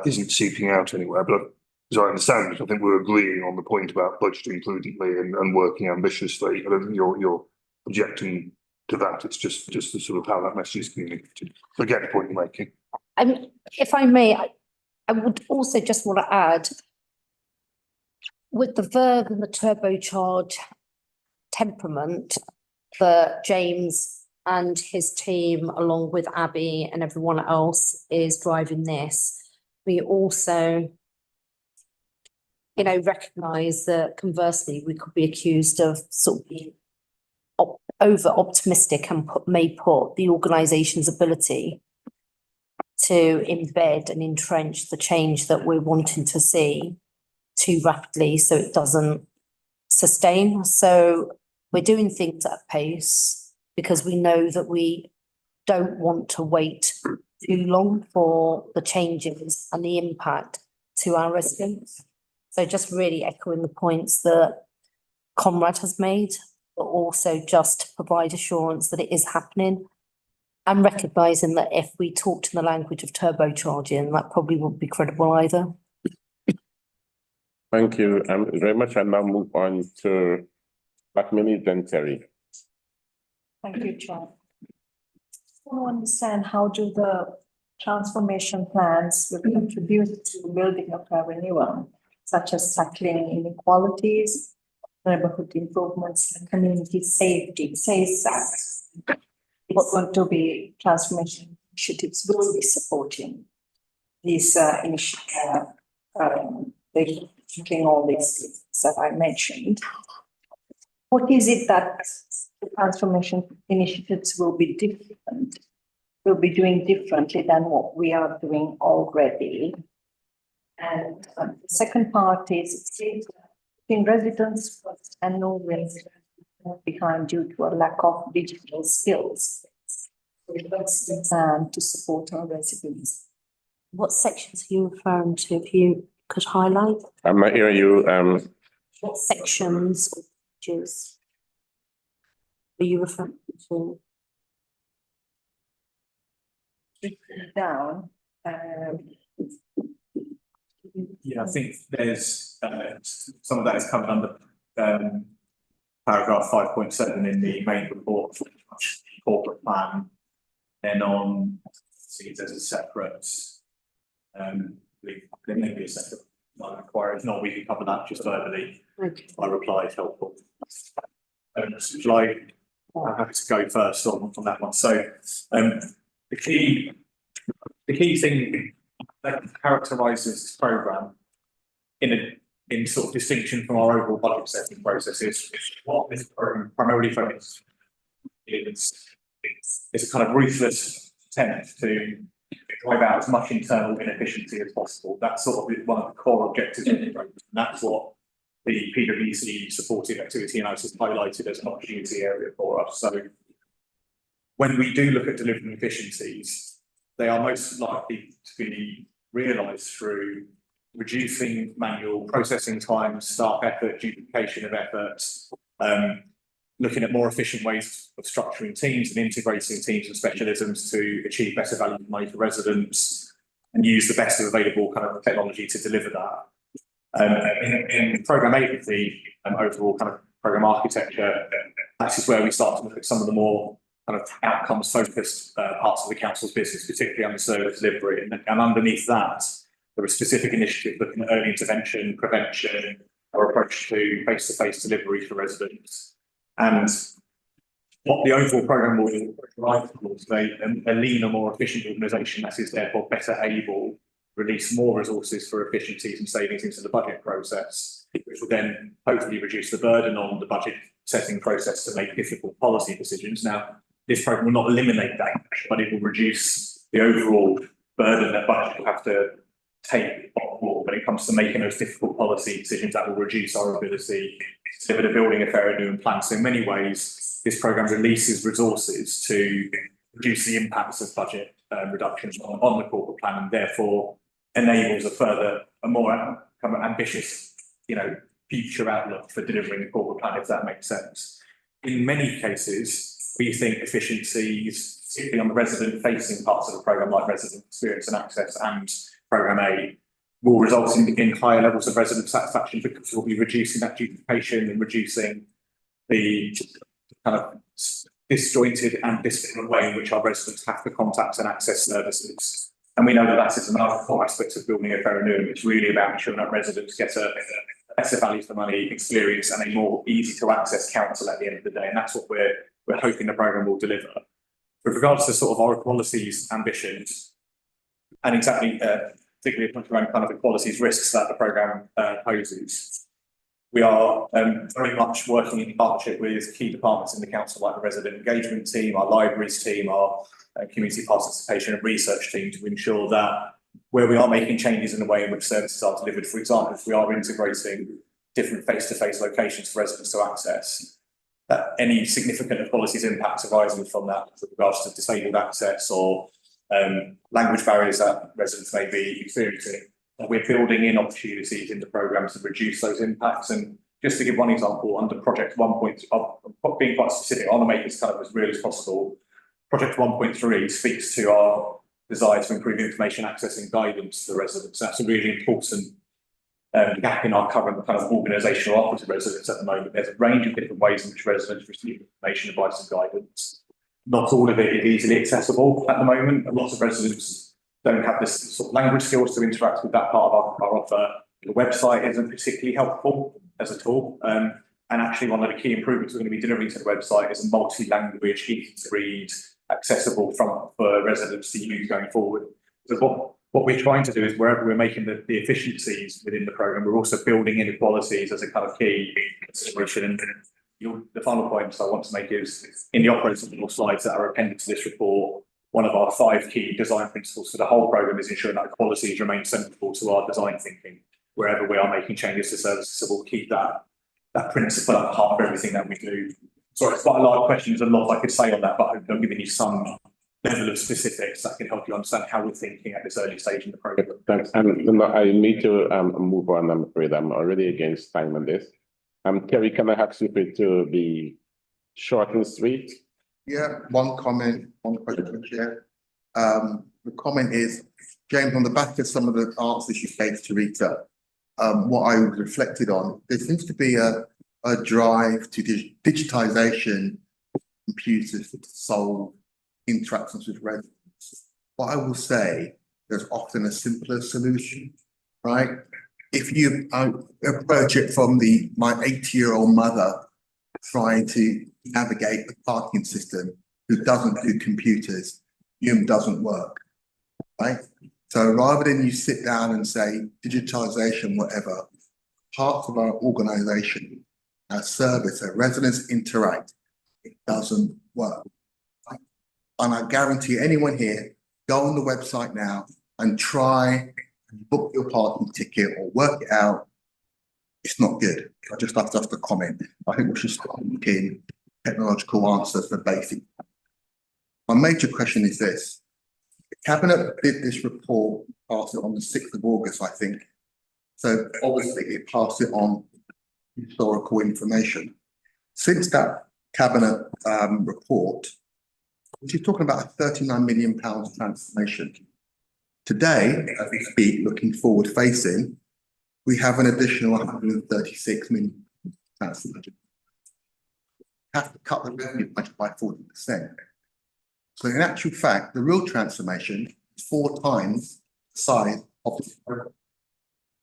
isn't seeping out anywhere. But as I understand it, I think we're agreeing on the point about budgeting prudently and working ambitiously. I don't think you're objecting to that. It's just the sort of how that message is communicated. So I get the point you're making. If I may, I would also just want to add, with the verve and the turbocharge temperament that James and his team, along with Abby and everyone else, is driving this, we also recognise that conversely, we could be accused of sort of being over optimistic and may put the organisation's ability to embed and entrench the change that we're wanting to see too rapidly, so it doesn't sustain. So we're doing things at pace because we know that we don't want to wait too long for the changes and the impact to our residents. So just really echoing the points that Conrad has made, but also just to provide assurance that it is happening, and recognising that if we talked in the language of turbocharging, that probably wouldn't be credible either. Thank you very much. I now move on to Macmillan, then Terry. Thank you, Chair. I want to understand how do the transformation plans will contribute to building of our renewal, such as tackling inequalities, neighborhood improvements, and community safety. Says that what's going to be transformation initiatives will be supporting these initiatives, taking all these things that I mentioned. What is it that the transformation initiatives will be doing differently than what we are doing already? And the second part is in residents and no residents behind due to a lack of digital skills. To support our residents. What sections are you referring to? If you could highlight. I'm not hearing you. What sections or pages are you referring to? Down. Yeah, I think there's some of that is covered under paragraph 5.7 in the main report, the corporate plan. Then on, see, there's a separate, there may be a separate inquiry. If not, we can cover that just verbally. Okay. My reply is helpful. Shall I have to go first on that one? So the key thing that characterises this programme, in in sort of distinction from our overall budget setting processes, what this program primarily focuses is a kind of ruthless attempt to drive out as much internal inefficiency as possible. That's sort of one of the core objectives of the program. And that's what the PwC supported activity analysis highlighted as an opportunity area for us. So when we do look at delivering efficiencies, they are most likely to be realised through reducing manual processing times, staff effort, duplication of efforts, looking at more efficient ways of structuring teams and integrating teams and specialisms to achieve better value for money for residents and use the best of available kind of technology to deliver that. In Programme 8 of the overall kind of programme architecture, that is where we start to look at some of the more kind of outcomes focused parts of the council's business, particularly on the service delivery. And underneath that, there are specific initiatives looking at early intervention, prevention, or approach to face-to-face delivery for residents. And what the overall programme will drive towards a leaner, more efficient organisation that is therefore better able to release more resources for efficiencies and savings into the budget process, which will then hopefully reduce the burden on the budget setting process to make difficult policy decisions. Now, this programme will not eliminate that, but it will reduce the overall burden that budget will have to take on board when it comes to making those difficult policy decisions. That will reduce our ability to deliver the building a fairer new and plan. So in many ways, this programme releases resources to reduce the impacts of budget reductions on the corporate plan, and therefore enables a more kind of ambitious, future outlook for delivering the corporate plan, if that makes sense. In many cases, we think efficiencies, particularly on the resident-facing parts of the programme, like resident experience and access and Programme 8, will result in higher levels of resident satisfaction because we'll be reducing that duplication and reducing the kind of disjointed and disparate way in which our residents have to contact and access services. And we know that that is another core aspect of building a fairer new. It's really about ensuring that residents get a better value for money experience and a more easy to access council at the end of the day. And that's what we're hoping the programme will deliver. With regards to sort of our equalities ambitions, and exactly particularly around kind of equalities risks that the programme poses, we are very much working in partnership with key departments in the council, like the resident engagement team, our libraries team, our community participation and research team, to ensure that where we are making changes in the way in which services are delivered, for example, if we are integrating different face-to-face locations for residents to access, that any significant equalities impacts arising from that with regards to disabled access or language barriers that residents may be experiencing, we're building in opportunities in the programme to reduce those impacts. And just to give one example, under Project 1.0, being quite specific, I want to make this kind of as real as possible. Project 1.3 speaks to our desire to improve information access and guidance to the residents. That's a really important gap in our current kind of organisational offer to residents at the moment. There's a range of different ways in which residents receive information, advice and guidance. Not all of it is easily accessible at the moment. Lots of residents don't have this sort of language skills to interact with that part of our offer. The website isn't particularly helpful as a tool. And actually one of the key improvements we're going to be delivering to the website is a multi-language, easy to read, accessible for residents to use going forward. So what we're trying to do is wherever we're making the efficiencies within the programme, we're also building inequalities as a kind of key consideration. And the final point I want to make is in the operational slides that are appended to this report, one of our 5 key design principles for the whole programme is ensuring that equalities remain central to our design thinking wherever we are making changes to services. So we'll keep that principle at the heart of everything that we do. Sorry, it's quite a lot of questions, a lot I could say on that, but I hope I'm giving you some level of specifics that can help you understand how we're thinking at this early stage in the programme. Thanks. And I need to move on. I'm afraid I'm already against time on this. Kerry, can I ask you to be short and sweet? Yeah, one comment, one question, Chair. The comment is, James, on the back of some of the answers you gave to Rita, what I reflected on, there seems to be a drive to digitisation of computers to solve interactions with residents. What I will say, there's often a simpler solution, right? If you approach it from my 80-year-old mother trying to navigate the parking system who doesn't do computers, doesn't work, right? So rather than you sit down and say digitisation, whatever, parts of our organisation, our service, our residents interact, it doesn't work. Right? And I guarantee anyone here, go on the website now and try and book your parking ticket or work it out. It's not good. That's just a comment. I think we should start looking technological answers for basic. My major question is this. The Cabinet did this report, passed it on the 6th of August, I think. So obviously it passed it on historical information. Since that Cabinet report, which is talking about a £39 million transformation. Today, as we speak, looking forward facing, we have an additional 136 million transformation. Have to cut the revenue budget by 40%. So in actual fact, the real transformation is 4 times the size of the program.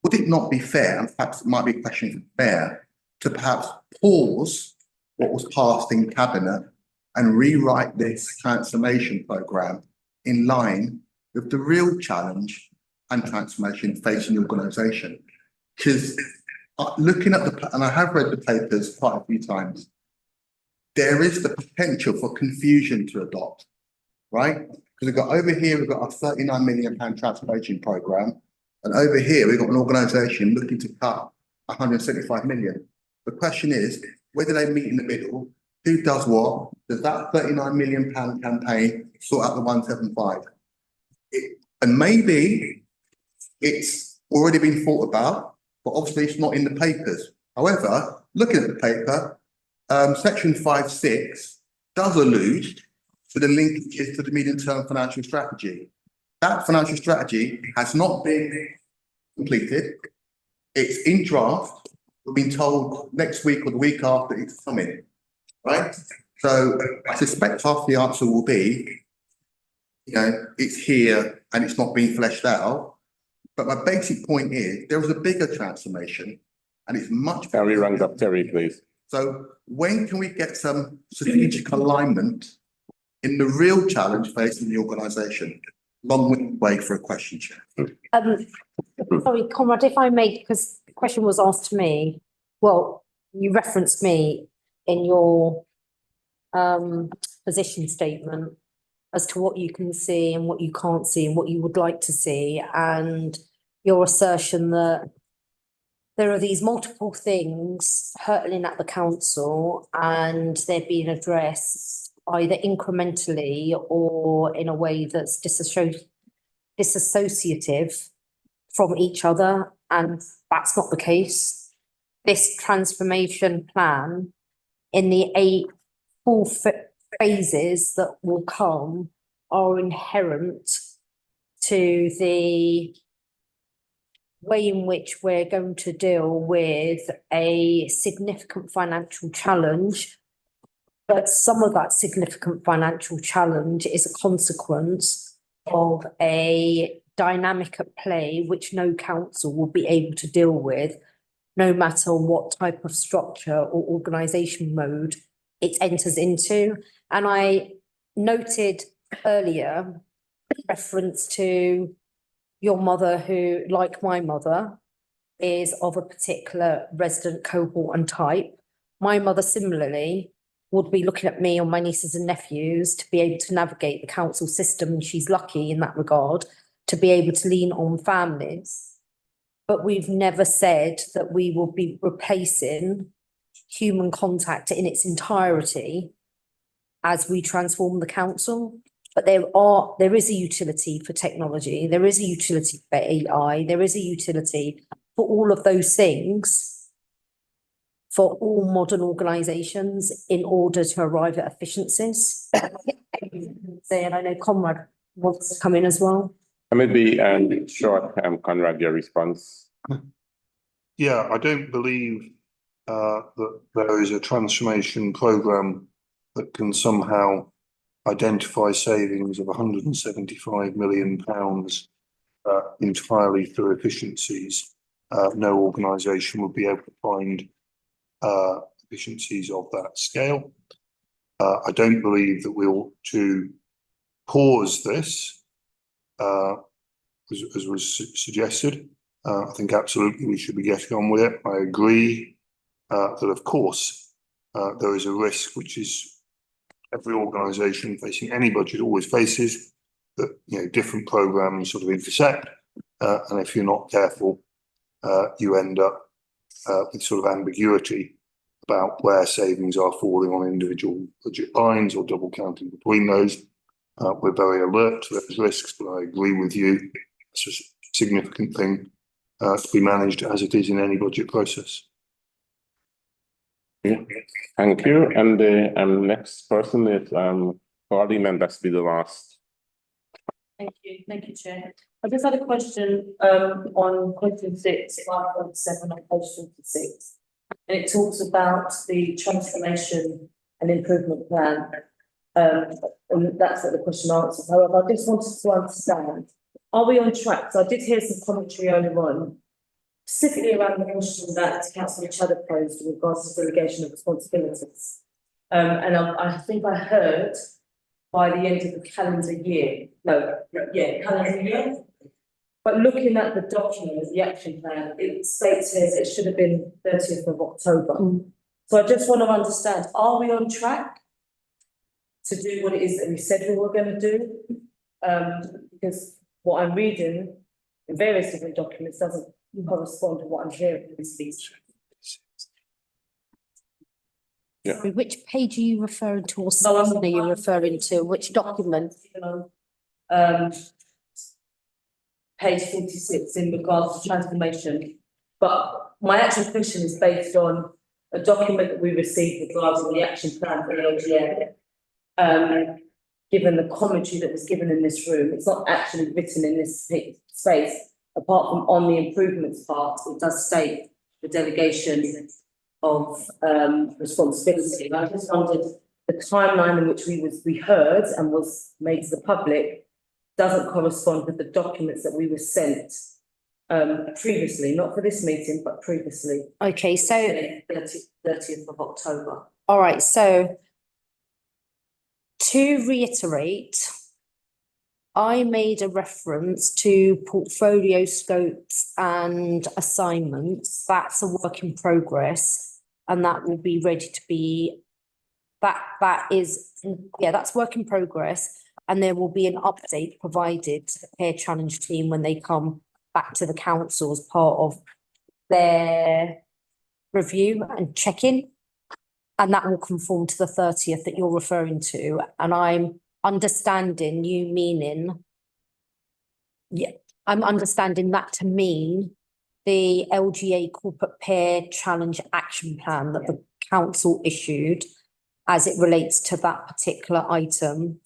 Would it not be fair, and perhaps it might be a question for fair, to perhaps pause what was passed in Cabinet and rewrite this transformation programme in line with the real challenge and transformation facing the organisation? Because looking at and I have read the papers quite a few times, there is the potential for confusion to adopt, right? Because we've got over here, we've got a £39 million transformation programme, and over here, we've got an organisation looking to cut 175 million. The question is, where do they meet in the middle? Who does what? Does that £39 million campaign sort out the 175? And maybe it's already been thought about, but obviously it's not in the papers. However, looking at the paper, section 5.6 does allude to the linkages to the medium-term financial strategy. That financial strategy has not been completed. It's in draft. We've been told next week or the week after it's coming, right? So I suspect half the answer will be, you know, it's here and it's not being fleshed out. But my basic point is there is a bigger transformation and it's much. Terry runs up, Terry, please. So when can we get some strategic alignment in the real challenge facing the organisation? Long way for a question, Chair. Sorry, Conrad, if I may, because the question was asked to me. Well, you referenced me in your position statement as to what you can see and what you can't see and what you would like to see, and your assertion that there are these multiple things hurtling at the council and they're being addressed either incrementally or in a way that's disassociative from each other, and that's not the case. This transformation plan in the 8 full phases that will come are inherent to the way in which we're going to deal with a significant financial challenge. But some of that significant financial challenge is a consequence of a dynamic at play which no council will be able to deal with, no matter what type of structure or organisation mode it enters into. And I noted earlier reference to your mother, who, like my mother, is of a particular resident cohort and type. My mother similarly would be looking at me or my nieces and nephews to be able to navigate the council system, and she's lucky in that regard to be able to lean on families. But we've never said that we will be replacing human contact in its entirety as we transform the council. But there is a utility for technology, there is a utility for AI, there is a utility for all of those things for all modern organisations in order to arrive at efficiencies. And I know Conrad wants to come in as well. Maybe short, Conrad, your response. Yeah, I don't believe that there is a transformation programme that can somehow identify savings of £175 million entirely through efficiencies. No organisation would be able to find efficiencies of that scale. I don't believe that we ought to pause this, as was suggested. I think absolutely we should be getting on with it. I agree that of course there is a risk, which is every organisation facing any budget always faces, that different programmes sort of intersect, and if you're not careful, you end up with sort of ambiguity about where savings are falling on individual budget lines or double counting between those. We're very alert to those risks, but I agree with you. It's a significant thing to be managed as it is in any budget process. Thank you. And the next person is Pauline, and that's be the last. Thank you, Chair. I just had a question on question 6, 5.7 on page 26. And it talks about the transformation and improvement plan. And that's what the question answers. However, I just wanted to understand, are we on track? So I did hear some commentary earlier on, specifically around the question that Councillor Chadha posed with regards to delegation of responsibilities. And I think I heard by the end of the calendar year, calendar year. But looking at the document, the action plan, it states here that it should have been 30th of October. So I just want to understand, are we on track to do what it is that we said we were going to do? Because what I'm reading in various different documents doesn't correspond to what I'm hearing in this speech. Yeah. Which page are you referring to, or section are you referring to? Which document? Page 46 in regards to transformation. But my actual question is based on a document that we received regarding the action plan for the LGA. Given the commentary that was given in this room, it's not actually written in this space, apart from on the improvements part, it does state the delegation of responsibility. And I just wondered the timeline in which we heard and was made to the public doesn't correspond with the documents that we were sent previously, not for this meeting, but previously. Okay, so 30th of October. all right, so to reiterate, I made a reference to portfolio scopes and assignments. That's a work in progress, and that will be ready to be, that's work in progress. And there will be an update provided to the Care Challenge team when they come back to the council as part of their review and check-in. And that will conform to the 30th that you're referring to. And I'm understanding you meaning, I'm understanding that to mean the LGA Corporate Care Challenge Action Plan that the council issued as it relates to that particular item,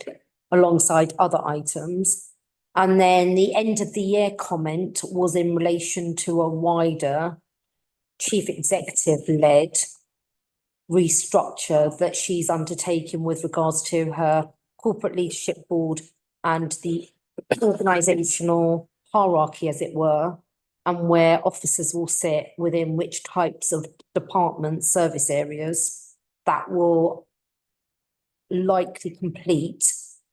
alongside other items. And then the end of the year comment was in relation to a wider chief executive led restructure that she's undertaken with regards to her corporate leadership board and the organisational hierarchy, as it were, and where officers will sit within which types of departments, service areas that will likely complete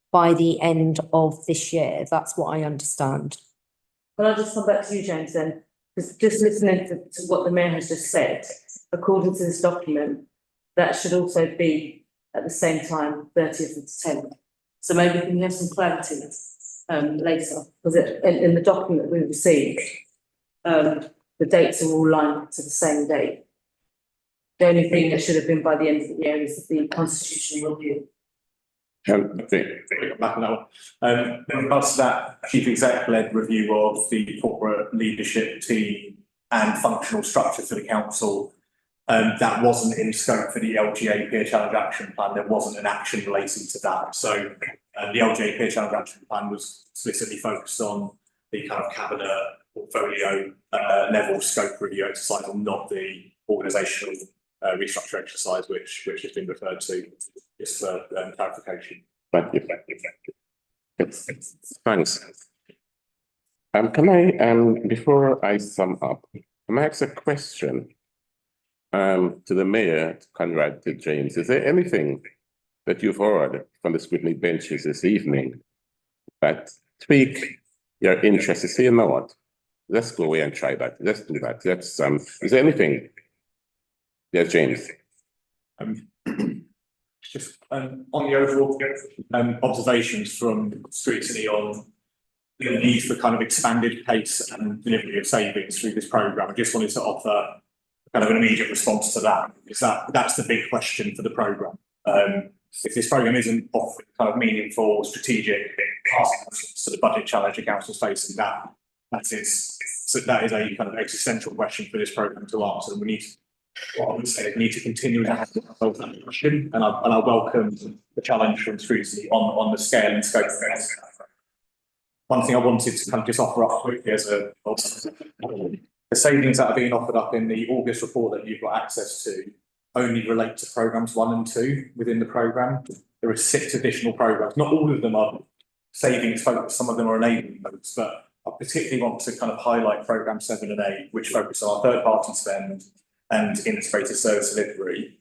by the end of this year. That's what I understand. Can I just come back to you, James, then? Because just listening to what the Mayor has just said, according to this document, that should also be at the same time, 30th of the 10th. So maybe we can have some clarity later, because in the document we received, the dates are all lined up to the same date. The only thing that should have been by the end of the year is the constitutional review. In regards to that chief exec-led review of the corporate leadership team and functional structure for the council, that wasn't in scope for the LGA Peer Challenge Action Plan. There wasn't an action relating to that. So the LGA Peer Challenge Action Plan was specifically focused on the kind of cabinet portfolio level scope review exercise, and not the organisational restructure exercise, which has been referred to. Just for clarification. Thank you. Thanks. Can I, before I sum up, can I ask a question to the Mayor, to Conrad, to James? Is there anything that you've heard from the scrutiny benches this evening that tweak your interest to say, you know what, let's go away and try that. Let's do that. Let's, is there anything? Yes, James. Just on the overall observations from Scrutiny on the need for kind of expanded pace and delivery of savings through this programme, I just wanted to offer kind of an immediate response to that, because that's the big question for the programme. If this programme isn't offering kind of meaningful, strategic answers to the budget challenge the council's facing, that is a kind of existential question for this programme to answer, and we need to. What I would say is we need to continue to have that question, and I welcome the challenge from Scrutiny on the scale and scope of it. One thing I wanted to kind of just offer up quickly as the savings that are being offered up in the August report that you've got access to only relate to programmes 1 and 2 within the programme. There are 6 additional programmes. Not all of them are savings focused, some of them are enabling focused, but I particularly want to kind of highlight programme 7 and 8, which focus on our third-party spend and integrated service delivery.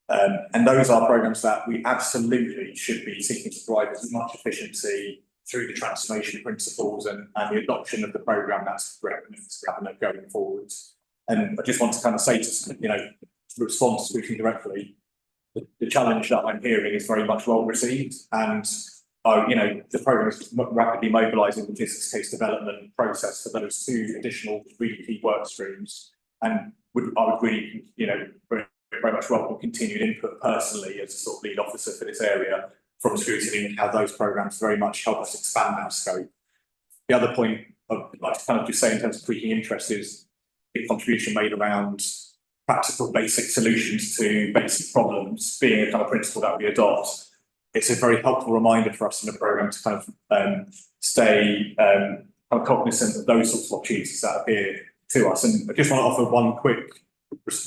And those are programmes that we absolutely should be seeking to drive as much efficiency through the transformation principles and the adoption of the programme that's going forwards. And I just want to kind of say to, to respond to Scrutiny directly, the challenge that I'm hearing is very much well received, and the programme is rapidly mobilising the business case development process for those 2 additional really key work streams. And I would really, very much welcome continued input personally as a sort of lead officer for this area from Scrutiny, and how those programmes very much help us expand that scope. The other point I'd like to kind of just say in terms of tweaking interest is the contribution made around practical basic solutions to basic problems being a kind of principle that we adopt. It's a very helpful reminder for us in the programme to kind of stay kind of cognizant of those sorts of opportunities that appear to us. And I just want to offer one quick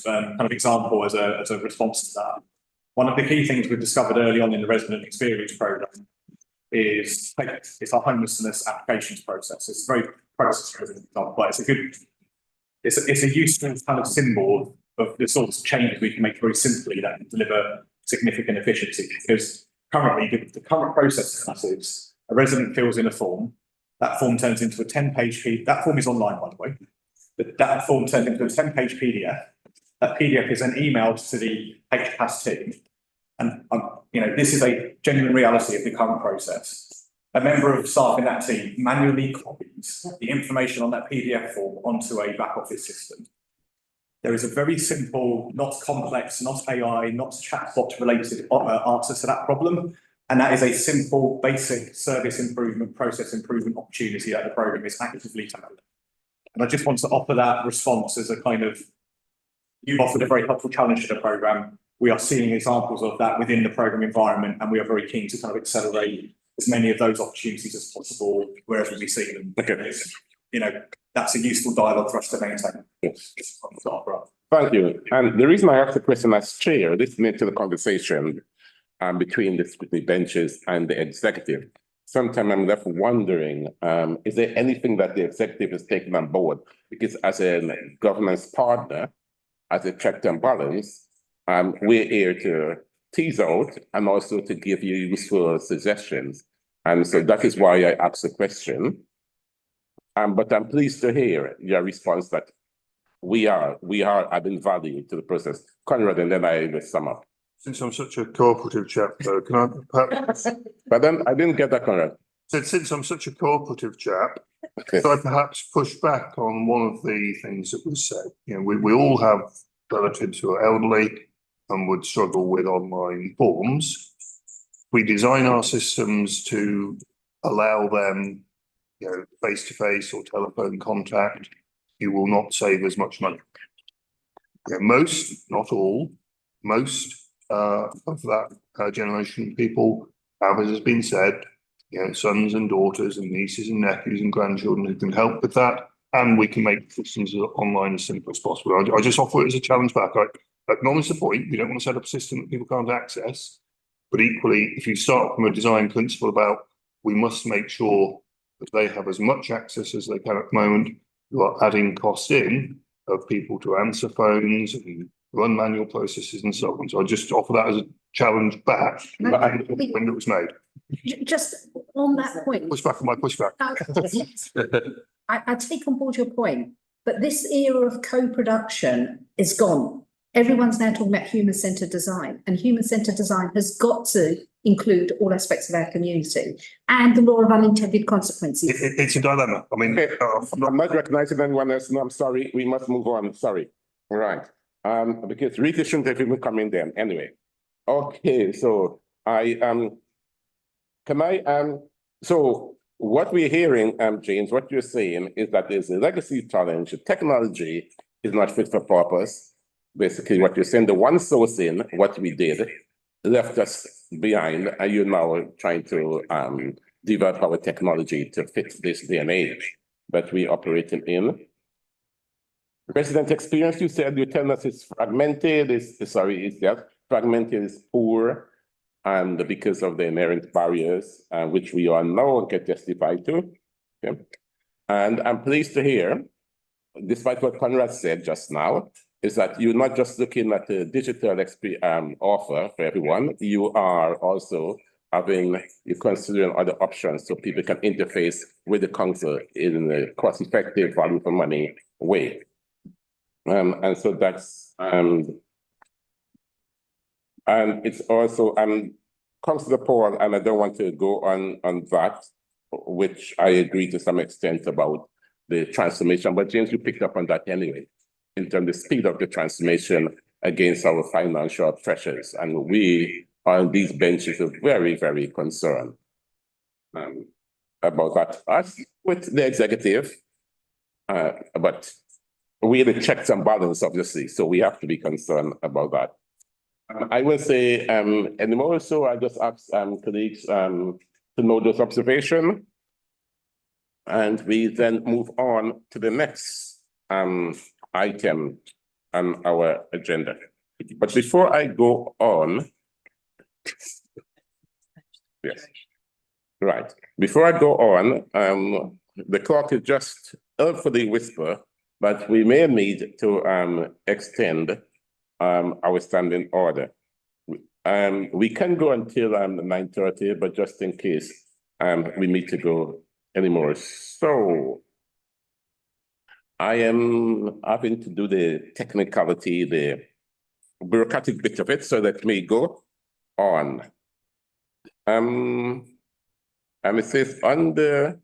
kind of example as a response to that. One of the key things we've discovered early on in the resident experience programme is our homelessness applications process. It's a very process-driven example, but it's a useful kind of symbol of the sorts of changes we can make very simply that can deliver significant efficiency. Because currently, the current process is a resident fills in a form, that form turns into a 10-page PDF. That form is online, by the way. That form turns into a 10-page PDF. That PDF is then emailed to the HPAS team. And, this is a genuine reality of the current process. A member of staff in that team manually copies the information on that PDF form onto a back office system. There is a very simple, not complex, not AI, not chatbot related answer to that problem. And that is a simple, basic service improvement, process improvement opportunity that the programme is actively tackling. And I just want to offer that response as a kind of, you've offered a very helpful challenge to the programme. We are seeing examples of that within the programme environment, and we are very keen to kind of accelerate as many of those opportunities as possible wherever we see them. Okay. That's a useful dialogue for us to maintain. Yes. Thank you. And the reason I asked the question as chair, listening to the conversation between the Scrutiny benches and the executive, sometimes I'm left wondering, is there anything that the executive has taken on board? Because as a governance partner, as a check and balance, we're here to tease out and also to give you useful suggestions. And so that is why I asked the question. But I'm pleased to hear your response that we are adding value to the process. Conrad, and then I will sum up. Since I'm such a cooperative chap, though, can I perhaps... But then I didn't get that, Conrad. Since I'm such a cooperative chap, okay, could I perhaps push back on one of the things that was said? We all have relatives who are elderly and would struggle with online forms. We design our systems to allow them, face-to-face or telephone contact. You will not save as much money. Most, not all, most of that generation of people have, as has been said, sons and daughters and nieces and nephews and grandchildren who can help with that, and we can make systems online as simple as possible. I just offer it as a challenge back. I acknowledge the point. We don't want to set up a system that people can't access, but equally, if you start from a design principle about we must make sure that they have as much access as they can at the moment, you are adding cost in of people to answer phones and run manual processes and so on. So I just offer that as a challenge back when it was made. Just on that point, Pushback on my pushback. I take on board your point, but this era of co-production is gone. Everyone's now talking about human-centered design, and human-centered design has got to include all aspects of our community and the law of unintended consequences. It's a dilemma. I mean, Okay, I'm not recognizing anyone else. No, I'm sorry. We must move on. Sorry. All right. Because Rita shouldn't have even come in then. Anyway. Okay, so so what we're hearing, James, what you're saying is that there's a legacy challenge. Technology is not fit for purpose. Basically, what you're saying, the one sourcing, what we did, left us behind, and you're now trying to develop our technology to fit this day and age that we operating in. Resident experience, you said, you're telling us it's fragmented, fragmented, is poor, and because of the inherent barriers, which we all know and can testify to. Okay. And I'm pleased to hear, despite what Conrad said just now, is that you're not just looking at the digital offer for everyone, you are also you're considering other options so people can interface with the council in a cost-effective, value for money way. And so that's, and it's also, Councillor Paul, and I don't want to go on that, which I agree to some extent about the transformation, but James, you picked up on that anyway, in terms of the speed of the transformation against our financial pressures. And we on these benches are very, very concerned about that. Us with the executive, but we are the checks and balance, obviously, so we have to be concerned about that. I will say, and more so, I just ask colleagues to note those observations, and we then move on to the next item on our agenda. But before I go on, yes, right. Before I go on, the clock is just helpfully whisper, but we may need to extend our standing order. We can go until 9:30, but just in case we need to go anymore. So I am having to do the technicality, the bureaucratic bit of it, so that may go on. And it says under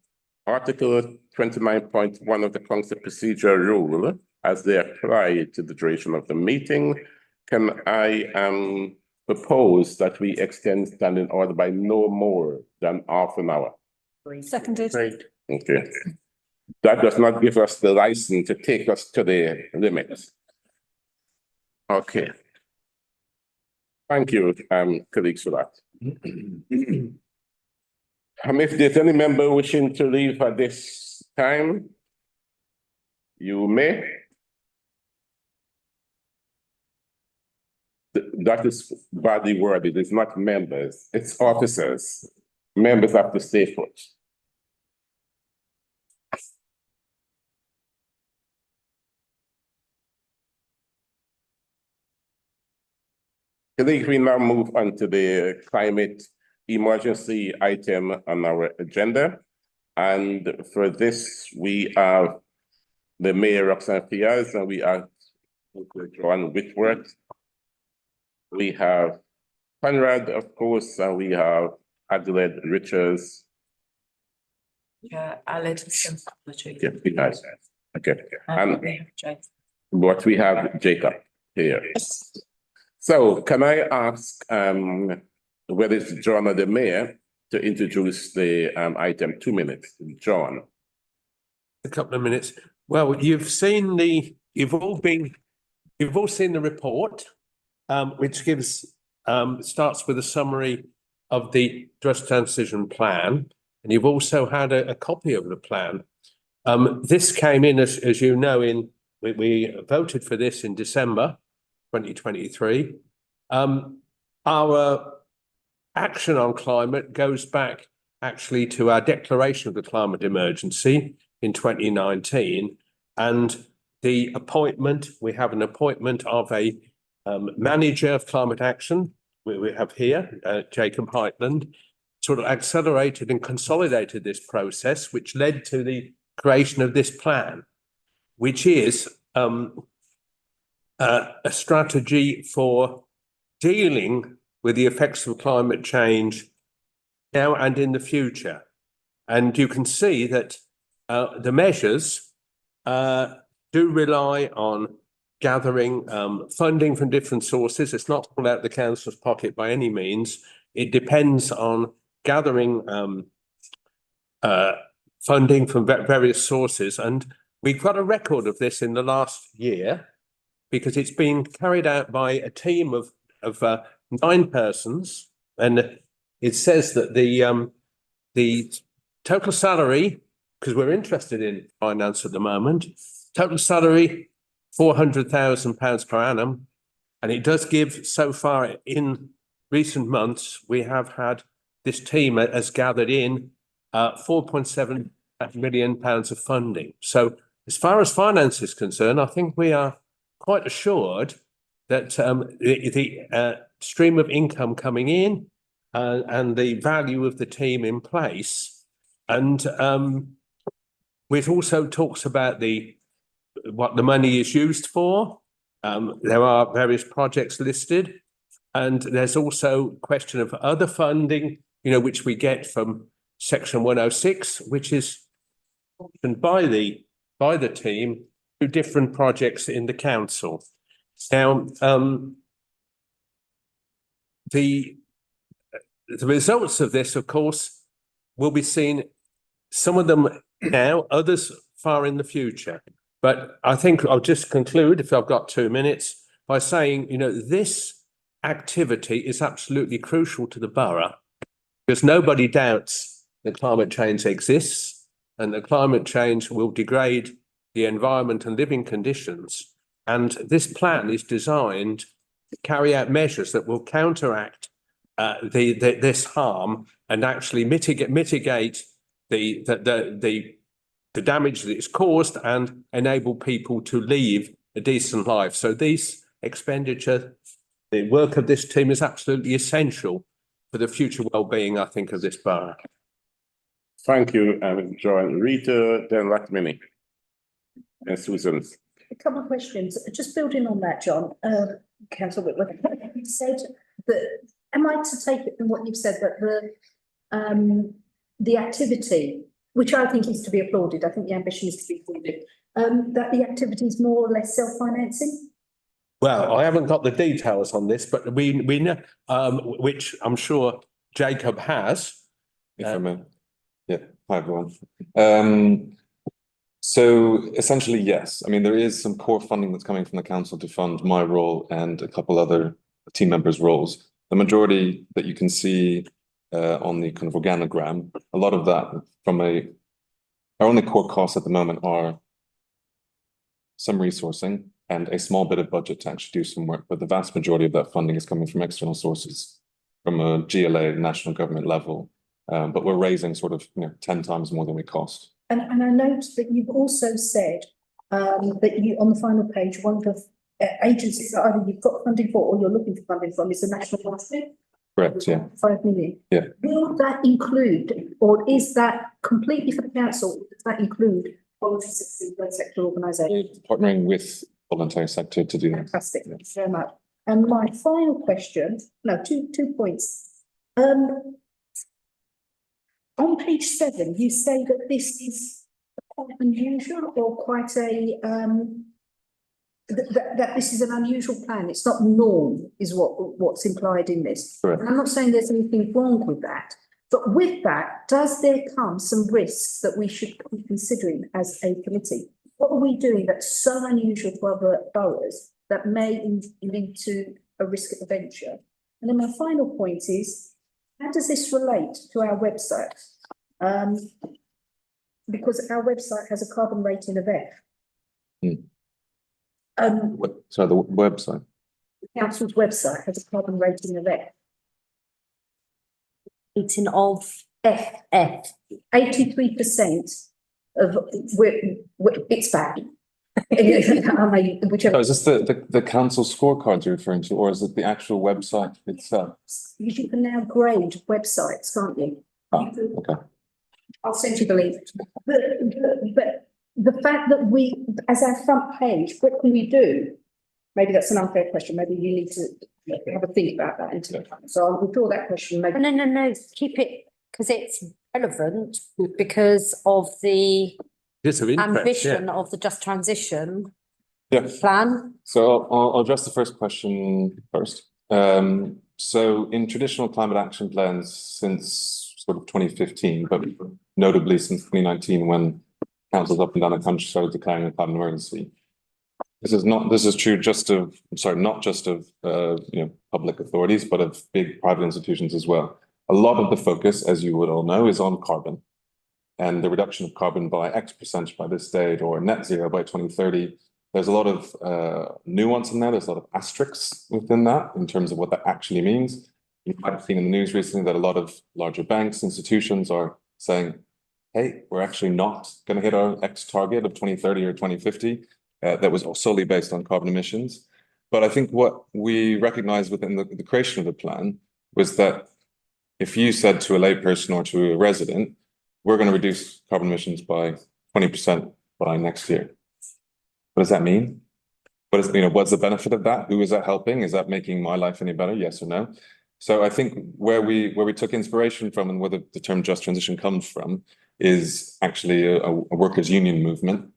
Article 29.1 of the Council Procedure Rule, as they apply to the duration of the meeting, can I propose that we extend standing order by no more than half an hour? Seconded. Right. Okay. That does not give us the license to take us to the limits. Okay. Thank you, colleagues, for that. If there's any member wishing to leave at this time, you may. That is badly worded. It's not members, it's officers. Members have to stay put. I think we now move on to the climate emergency item on our agenda. And for this, we have the Mayor Roxanne Fiaz, and we have Joanne Whitworth. We have Conrad, of course, and we have Adelaide Richards. Yeah, Aled. Yeah, nice. Okay. But we have Jacob here. So can I ask whether it's John or the Mayor to introduce the item? 2 minutes, John. A couple of minutes. Well, you've all seen the report, which gives starts with a summary of the Just Transition Plan, and you've also had a copy of the plan. This came in, as you know, we voted for this in December 2023. Our action on climate goes back actually to our declaration of the climate emergency in 2019, and the appointment, we have an appointment of a manager of climate action, we have here, Jacob Heitland, sort of accelerated and consolidated this process, which led to the creation of this plan, which is a strategy for dealing with the effects of climate change now and in the future. And you can see that the measures do rely on gathering funding from different sources. It's not all out the council's pocket by any means. It depends on gathering funding from various sources. And we've got a record of this in the last year because it's been carried out by a team of 9 persons. And it says that the total salary, because we're interested in finance at the moment, total salary, £400,000 per annum. And it does give, so far in recent months, we have had, this team has gathered in £4.7 million of funding. So as far as finance is concerned, I think we are quite assured that the stream of income coming in and the value of the team in place. And it also talks about what the money is used for. There are various projects listed, and there's also a question of other funding, which we get from Section 106, which is optioned by the team to different projects in the council. Now, the results of this, of course, will be seen, some of them now, others far in the future. But I think I'll just conclude, if I've got 2 minutes, by saying, this activity is absolutely crucial to the borough, because nobody doubts that climate change exists and that climate change will degrade the environment and living conditions. And this plan is designed to carry out measures that will counteract this harm and actually mitigate the damage that it's caused and enable people to lead a decent life. So this expenditure, the work of this team is absolutely essential for the future well-being, I think, of this borough. Thank you, John. Rita, then Lakmini, and Susan. A couple of questions, just building on that, John, Councillor Whitworth, you said that, am I to take it from what you've said that the activity, which I think is to be applauded, I think the ambition is to be applauded, that the activity is more or less self-financing? Well, I haven't got the details on this, but we know, which I'm sure Jacob has. If I may. Yeah, hi everyone. So essentially, yes. I mean, there is some core funding that's coming from the council to fund my role and a couple other team members' roles. The majority that you can see on the kind of organogram, a lot of that from our only core costs at the moment are some resourcing and a small bit of budget to actually do some work. But the vast majority of that funding is coming from external sources, from a GLA national government level. But we're raising sort of 10 times more than we cost. And I note that you've also said that you, on the final page, one of the agencies that either you've got funding for or you're looking for funding from is the National Forestry. Correct, yeah. 5 million. Yeah. Will that include, or is that completely for the council? Does that include voluntary sector organisations? Partnering with voluntary sector to do that. Fantastic, thank you very much. And my final question, two points. On page 7, you say that this is quite unusual or quite a that this is an unusual plan. It's not norm, is what's implied in this. Correct. And I'm not saying there's anything wrong with that, but with that, does there come some risks that we should be considering as a committee? What are we doing that's so unusual to other boroughs that may lead to a risk of a venture? And then my final point is, how does this relate to our website? Because our website has a carbon rating of F. Sorry, the website. The council's website has a carbon rating of F. Rating of F. 83% of it's bad. So is this the council scorecards you're referring to, or is it the actual website itself? You can now grade websites, can't you? Oh, okay. I'll send you the link. But the fact that we, as our front page, what can we do? Maybe that's an unfair question. Maybe you need to have a think about that into account. So I'll withdraw that question. Maybe. No, keep it, because it's relevant because of the It's of interest, ambition yeah. of the Just Transition Yeah. plan. So I'll address the first question first. So in traditional climate action plans since sort of 2015, but notably since 2019, when councils up and down the country started declaring a climate emergency. This is true just of, not just of public authorities, but of big private institutions as well. A lot of the focus, as you would all know, is on carbon and the reduction of carbon by X% by this date, or net zero by 2030. There's a lot of nuance in there. There's a lot of asterisks within that in terms of what that actually means. You might have seen in the news recently that a lot of larger banks, institutions are saying, hey, we're actually not going to hit our X target of 2030 or 2050. That was solely based on carbon emissions. But I think what we recognized within the creation of the plan was that if you said to a layperson or to a resident, we're going to reduce carbon emissions by 20% by next year. What does that mean? What's the benefit of that? Who is that helping? Is that making my life any better? Yes or no? So I think where we took inspiration from, and where the term just transition comes from, is actually a workers' union movement,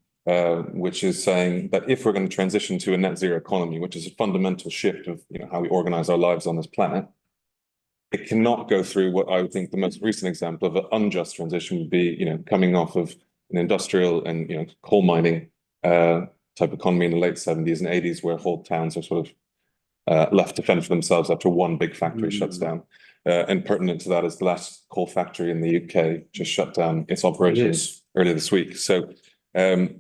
which is saying that if we're going to transition to a net zero economy, which is a fundamental shift of how we organize our lives on this planet, it cannot go through what I would think the most recent example of an unjust transition would be, coming off of an industrial and coal mining type economy in the late 70s and 80s, where whole towns are sort of left to fend for themselves after one big factory shuts down. And pertinent to that is the last coal factory in the UK just shut down its operations earlier this week. So to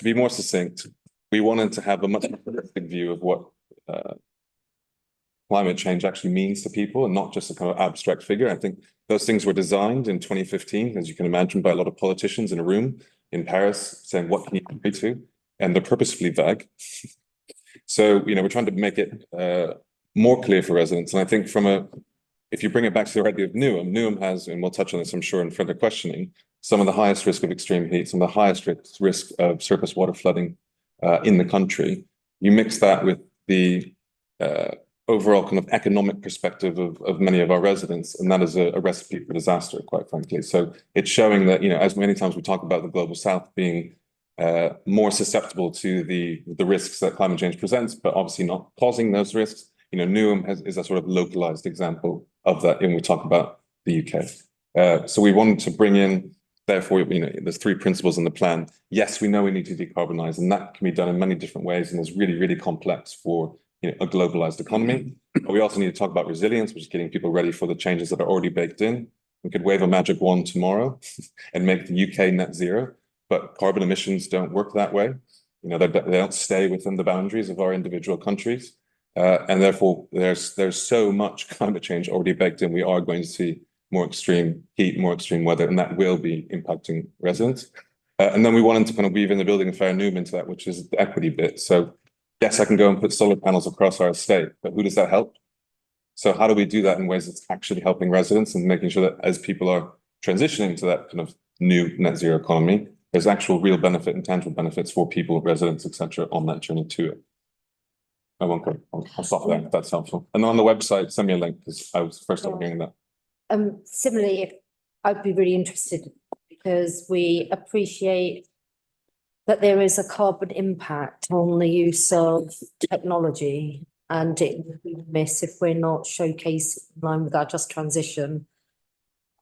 be more succinct, we wanted to have a much more holistic view of what climate change actually means to people, and not just a kind of abstract figure. I think those things were designed in 2015, as you can imagine, by a lot of politicians in a room in Paris saying, what can you agree to? And they're purposefully vague. So, we're trying to make it more clear for residents. And I think if you bring it back to the idea of Newham has, and we'll touch on this, I'm sure, in further questioning, some of the highest risk of extreme heat, some of the highest risk of surface water flooding in the country. You mix that with the overall kind of economic perspective of many of our residents, and that is a recipe for disaster, quite frankly. So it's showing that, as many times we talk about the global south being more susceptible to the risks that climate change presents, but obviously not causing those risks. Newham is a sort of localized example of that when we talk about the UK. So we wanted to bring in, therefore, there's 3 principles in the plan. Yes, we know we need to decarbonize, and that can be done in many different ways, and is really, really complex for a globalized economy. But we also need to talk about resilience, which is getting people ready for the changes that are already baked in. We could wave a magic wand tomorrow and make the UK net zero, but carbon emissions don't work that way. They don't stay within the boundaries of our individual countries. And therefore, there's so much climate change already baked in. We are going to see more extreme heat, more extreme weather, and that will be impacting residents. And then we wanted to kind of weave in the building a fair Newham into that, which is the equity bit. So yes, I can go and put solar panels across our estate, but who does that help? So how do we do that in ways that's actually helping residents and making sure that as people are transitioning to that kind of new net zero economy, there's actual real benefit and tangible benefits for people, residents, etc., on that journey to it. I won't go. I'll stop there if that's helpful. And on the website, send me a link, because I was first time hearing that. Similarly, I'd be really interested, because we appreciate that there is a carbon impact on the use of technology, and it would be remiss if we're not showcasing, in line with our just transition,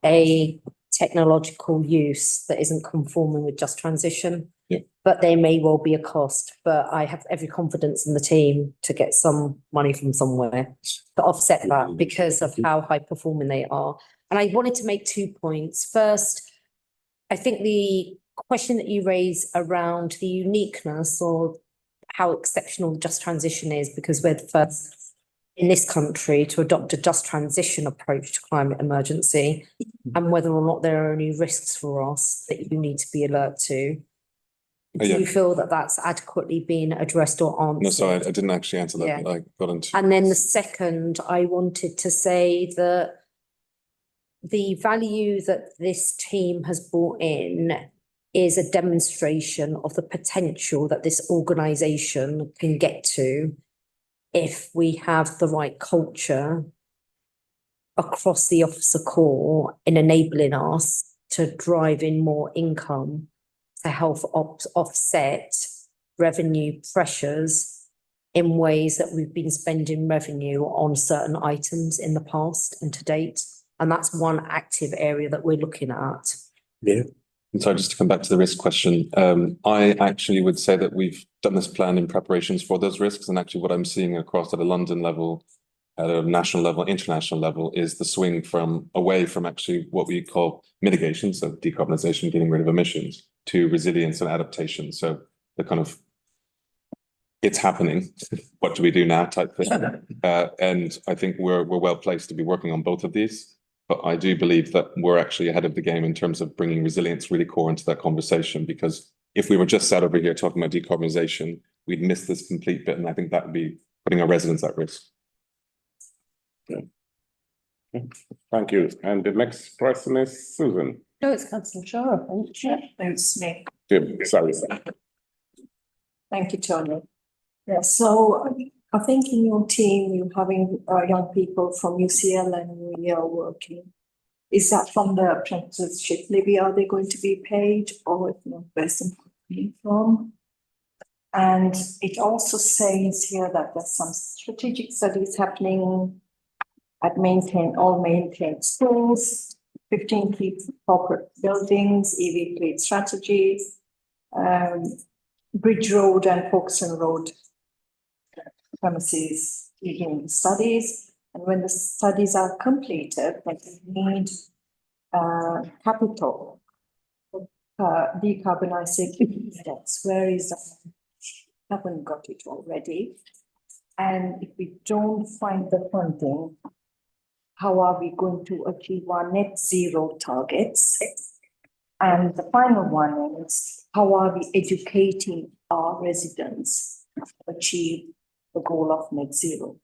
a technological use that isn't conforming with just transition. Yeah. But there may well be a cost, but I have every confidence in the team to get some money from somewhere to offset that, because of how high performing they are. And I wanted to make 2 points. First, I think the question that you raise around the uniqueness or how exceptional just transition is, because we're the first in this country to adopt a just transition approach to climate emergency, and whether or not there are any risks for us that you need to be alert to. Do yeah. you feel that that's adequately been addressed or answered? No, sorry, I didn't actually answer that, Yeah. but I got into. And then the second, I wanted to say that the value that this team has brought in is a demonstration of the potential that this organisation can get to if we have the right culture across the officer corps in enabling us to drive in more income to help offset revenue pressures in ways that we've been spending revenue on certain items in the past and to date. And that's one active area that we're looking at. Yeah. And sorry, just to come back to the risk question, I actually would say that we've done this plan in preparations for those risks. And actually what I'm seeing across at a London level, at a national level, international level, is the swing from away from actually what we call mitigation, so decarbonisation, getting rid of emissions, to resilience and adaptation. So the kind of it's happening, what do we do now type thing. And I think we're well placed to be working on both of these. But I do believe that we're actually ahead of the game in terms of bringing resilience really core into that conversation, because if we were just sat over here talking about decarbonisation, we'd miss this complete bit, and I think that would be putting our residents at risk. Thank you. And the next person is Susan. No, it's Councillor Shara. Thank you. Thanks, me. Sorry. Thank you, Tony. Yeah, so I think in your team, you're having young people from UCL and we are working. Is that from the apprenticeship levy? Are they going to be paid, or if not, where's the money from? And it also says here that there's some strategic studies happening at all maintained schools, 15 key corporate buildings, EV fleet strategies, Bridge Road and Folkestone Road premises beginning studies. And when the studies are completed, then we need capital decarbonization steps. Where is that? Haven't got it already. And if we don't find the funding, how are we going to achieve our net zero targets? And the final one is, how are we educating our residents to achieve the goal of net zero?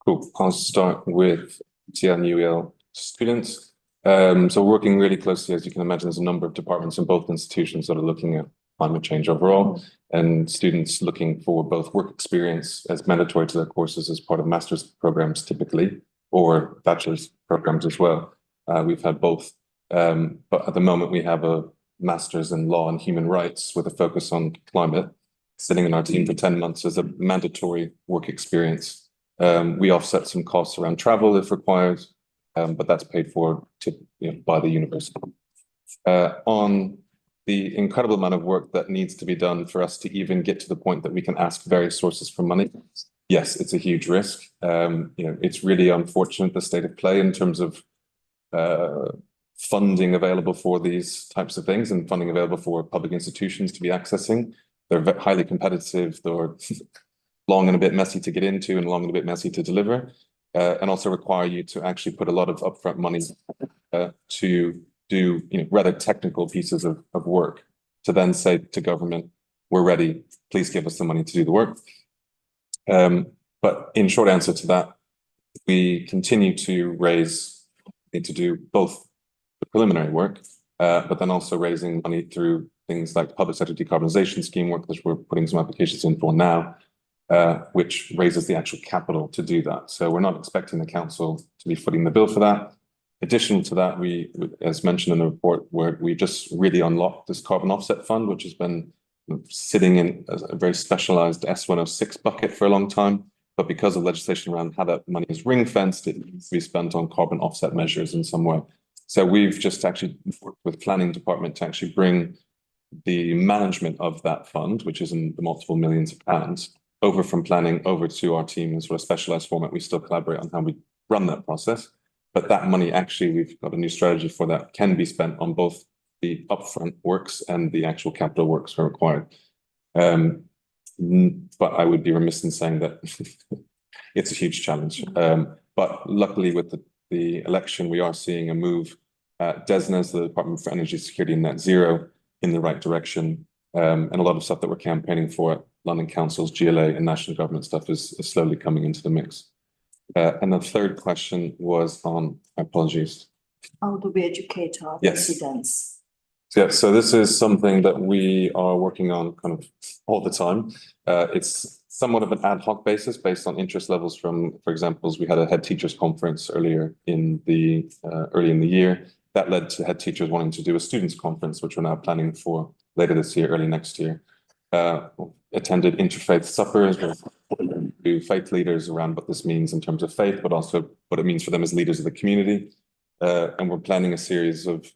Cool. I'll start with TNUL students. So working really closely, as you can imagine, there's a number of departments in both institutions that are looking at climate change overall, and students looking for both work experience as mandatory to their courses as part of master's programs typically, or bachelor's programs as well. We've had both, but at the moment we have a master's in law and human rights with a focus on climate, sitting in our team for 10 months as a mandatory work experience. We offset some costs around travel if required, but that's paid for by the university. On the incredible amount of work that needs to be done for us to even get to the point that we can ask various sources for money, yes, it's a huge risk. It's really unfortunate, the state of play in terms of funding available for these types of things and funding available for public institutions to be accessing. They're highly competitive, they're long and a bit messy to get into and long and a bit messy to deliver, and also require you to actually put a lot of upfront money to do rather technical pieces of work, to then say to government, we're ready, please give us the money to do the work. But in short answer to that, we continue to to do both the preliminary work, but then also raising money through things like public sector decarbonisation scheme work, which we're putting some applications in for now, which raises the actual capital to do that. So we're not expecting the council to be footing the bill for that. Additional to that, we, as mentioned in the report, where we just really unlocked this carbon offset fund, which has been sitting in a very specialised S106 bucket for a long time. But because of legislation around how that money is ring fenced, it needs to be spent on carbon offset measures in some way. So we've just actually worked with planning department to actually bring the management of that fund, which is in the multiple millions of pounds, over from planning over to our team in sort of specialised format. We still collaborate on how we run that process. But that money, actually, we've got a new strategy for that, can be spent on both the upfront works and the actual capital works are required. But I would be remiss in saying that it's a huge challenge. But luckily, with the election, we are seeing a move. DESNZ, the Department for Energy Security and Net Zero, in the right direction. And a lot of stuff that we're campaigning for, London Council's GLA and national government stuff is slowly coming into the mix. And the third question was on, apologies. How do we educate our Yes. residents? Yeah, so this is something that we are working on kind of all the time. It's somewhat of an ad hoc basis based on interest levels from, for example, we had a head teachers conference early in the year. That led to head teachers wanting to do a students conference, which we're now planning for later this year, early next year. Attended interfaith suppers with faith leaders around what this means in terms of faith, but also what it means for them as leaders of the community. And we're planning a series of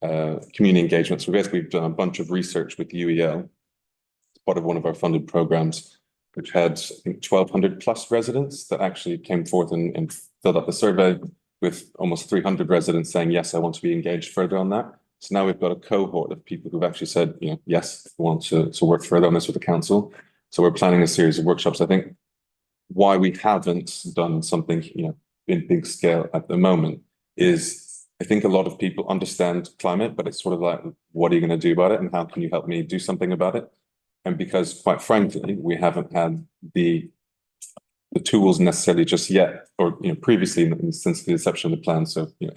community engagements. So basically, we've done a bunch of research with UEL as part of one of our funded programs, which had, I think, 1,200 plus residents that actually came forth and filled out the survey, with almost 300 residents saying, yes, I want to be engaged further on that. So now we've got a cohort of people who've actually said, you know, yes, we want to work further on this with the council. So we're planning a series of workshops. I think why we haven't done something, you know, in big scale at the moment is I think a lot of people understand climate, but it's sort of like, what are you going to do about it? And how can you help me do something about it? And because quite frankly, we haven't had the tools necessarily just yet, or, you know, previously since the inception of the plan. So, you know,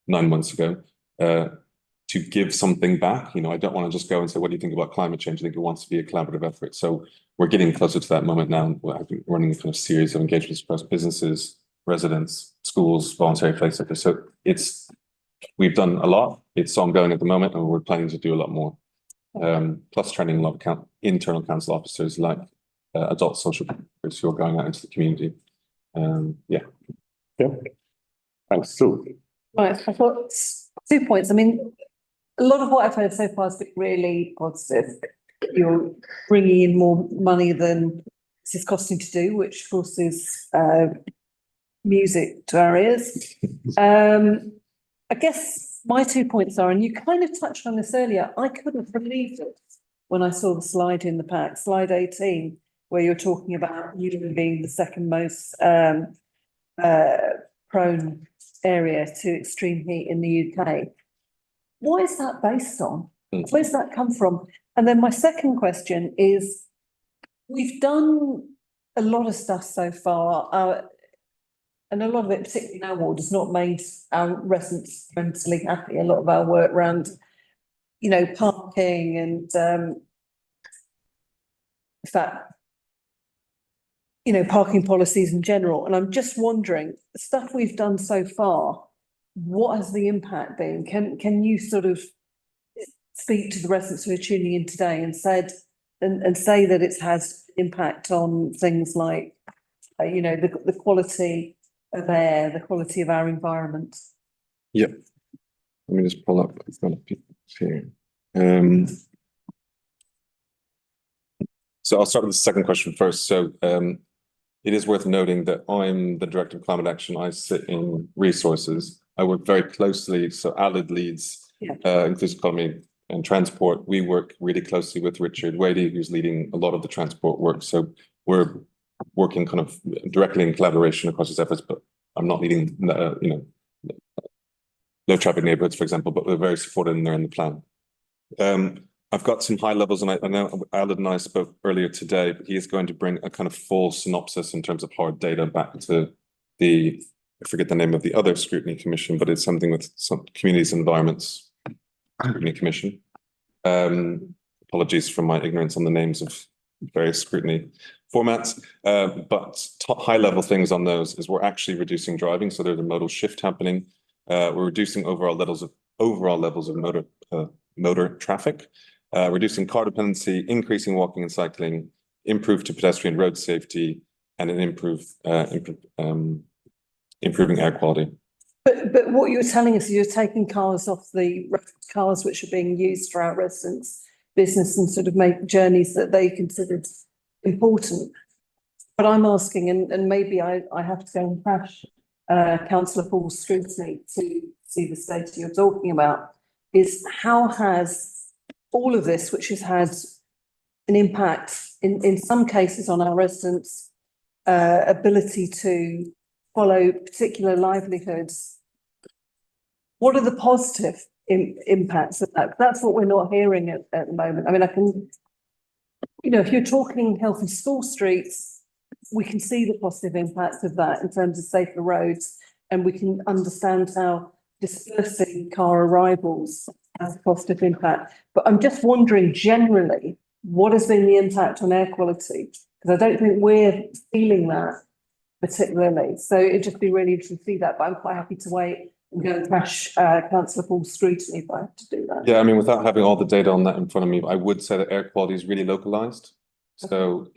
9 months ago, to give something back. You know, I don't want to just go and say, what do you think about climate change? I think it wants to be a collaborative effort. So we're getting closer to that moment now. I've been running a kind of series of engagements across businesses, residents, schools, voluntary faith sector. So we've done a lot. It's ongoing at the moment, and we're planning to do a lot more. Plus training a lot of internal council officers like adult social workers who are going out into the community. Yeah. Thanks, Sue. Right, I've got 2 points. I mean, a lot of what I've heard so far has been really positive. You're bringing in more money than this is costing to do, which of course is music to our ears. I guess my 2 points are, and you kind of touched on this earlier, I couldn't believe it when I saw the slide in the pack, slide 18, where you're talking about Newton being the second most prone area to extreme heat in the UK. What is that based on? Where's that come from? And then my second question is, we've done a lot of stuff so far, and a lot of it, particularly in our ward, has not made our residents tremendously happy. A lot of our work around, you know, parking and, in fact, you know, parking policies in general. And I'm just wondering, the stuff we've done so far, what has the impact been? Can you sort of speak to the residents who are tuning in today and say that it has impact on things like, you know, the quality of air, the quality of our environment? Yeah. Let me just pull up here. So I'll start with the second question first. So it is worth noting that I'm the Director of Climate Action. I sit in resources. I work very closely. So Alid leads inclusive economy and transport. We work really closely with Richard Wadey, who's leading a lot of the transport work. So we're working kind of directly in collaboration across his efforts, but I'm not leading, you know, low traffic neighborhoods, for example, but we're very supported in there in the plan. I've got some high levels, and I know Alid and I spoke earlier today, but he is going to bring a kind of full synopsis in terms of hard data back to the, I forget the name of the other scrutiny commission, but it's something with some communities and environments scrutiny commission. Apologies for my ignorance on the names of various scrutiny formats, but high level things on those is we're actually reducing driving. So there's a modal shift happening. We're reducing overall levels of motor traffic, reducing car dependency, increasing walking and cycling, improve to pedestrian road safety, and an improving air quality. But what you're telling us is you're taking cars off the cars which are being used for our residents' business and sort of make journeys that they considered important. But I'm asking, and maybe I have to go and crash Councillor Paul's scrutiny to see the data you're talking about, is how has all of this, which has had an impact in some cases on our residents' ability to follow particular livelihoods, what are the positive impacts of that. That's what we're not hearing at the moment. I mean, I can, if you're talking healthy school streets, we can see the positive impacts of that in terms of safer roads, and we can understand how dispersing car arrivals has a positive impact. But I'm just wondering generally, what has been the impact on air quality? Because I don't think we're feeling that particularly. So it'd just be really interesting to see that, but I'm quite happy to wait and go and crash Councillor Paul's scrutiny if I have to do that. Yeah, I mean, without having all the data on that in front of me, I would say that air quality is really localized. So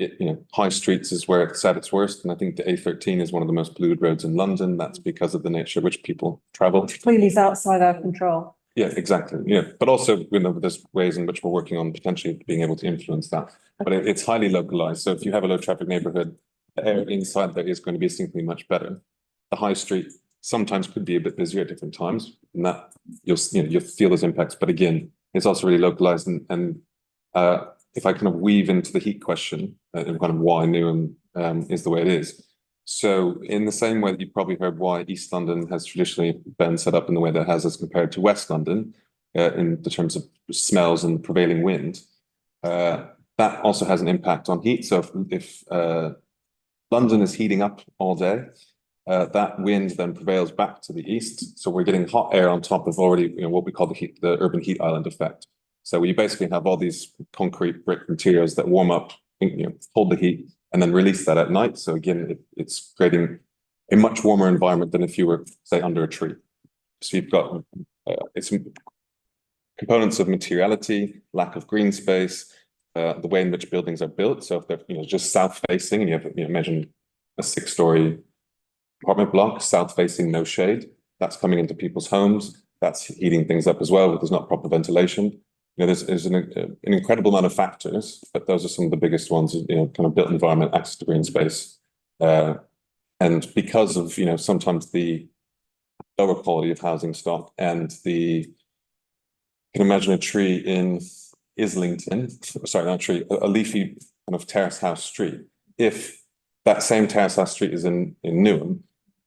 high streets is where it's at its worst, and I think the A13 is one of the most polluted roads in London. That's because of the nature of which people travel. Clearly, it's outside our control. Yeah, exactly. Yeah, but also there's ways in which we're working on potentially being able to influence that. But it's highly localized. So if you have a low traffic neighborhood, the air inside there is going to be distinctly much better. The high street sometimes could be a bit busier at different times, and that you'll feel those impacts. But again, it's also really localized, and if I kind of weave into the heat question and kind of why Newham is the way it is. So in the same way that you've probably heard why East London has traditionally been set up in the way that it has as compared to West London in the terms of smells and prevailing wind, that also has an impact on heat. So if London is heating up all day, that wind then prevails back to the east. So we're getting hot air on top of already what we call the urban heat island effect. So you basically have all these concrete brick materials that warm up, hold the heat, and then release that at night. So again, it's creating a much warmer environment than if you were, say, under a tree. So you've got it's components of materiality, lack of green space, the way in which buildings are built. So if they're just south facing, and you have imagine a 6-story apartment block, south facing, no shade, that's coming into people's homes. That's heating things up as well, because there's not proper ventilation. There's an incredible amount of factors, but those are some of the biggest ones, kind of built environment, access to green space. And because of, sometimes the lower quality of housing stock and you can imagine a tree in Islington, sorry, not a tree, a leafy kind of terrace house street. If that same terrace house street is in Newham,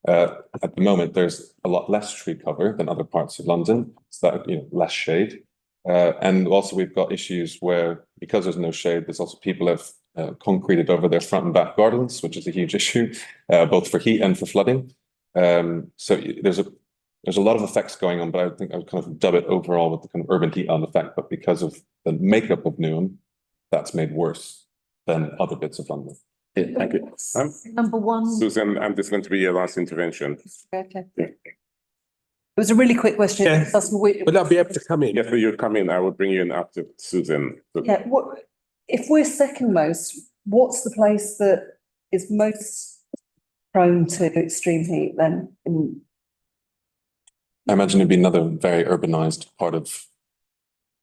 at the moment, there's a lot less tree cover than other parts of London, so that, less shade. And also we've got issues where, because there's no shade, there's also people have concreted over their front and back gardens, which is a huge issue, both for heat and for flooding. So there's a lot of effects going on, but I think I would kind of dub it overall with the kind of urban heat island effect. But because of the makeup of Newham, that's made worse than other bits of London. Yeah, thank you. Number one. Susan, this is going to be your last intervention. Okay. Yeah. It was a really quick question. Yeah. Would I be able to come in? Yes, you come in. I will bring you in after Susan. Yeah. If we're second most, what's the place that is most prone to extreme heat then? I imagine it'd be another very urbanized part of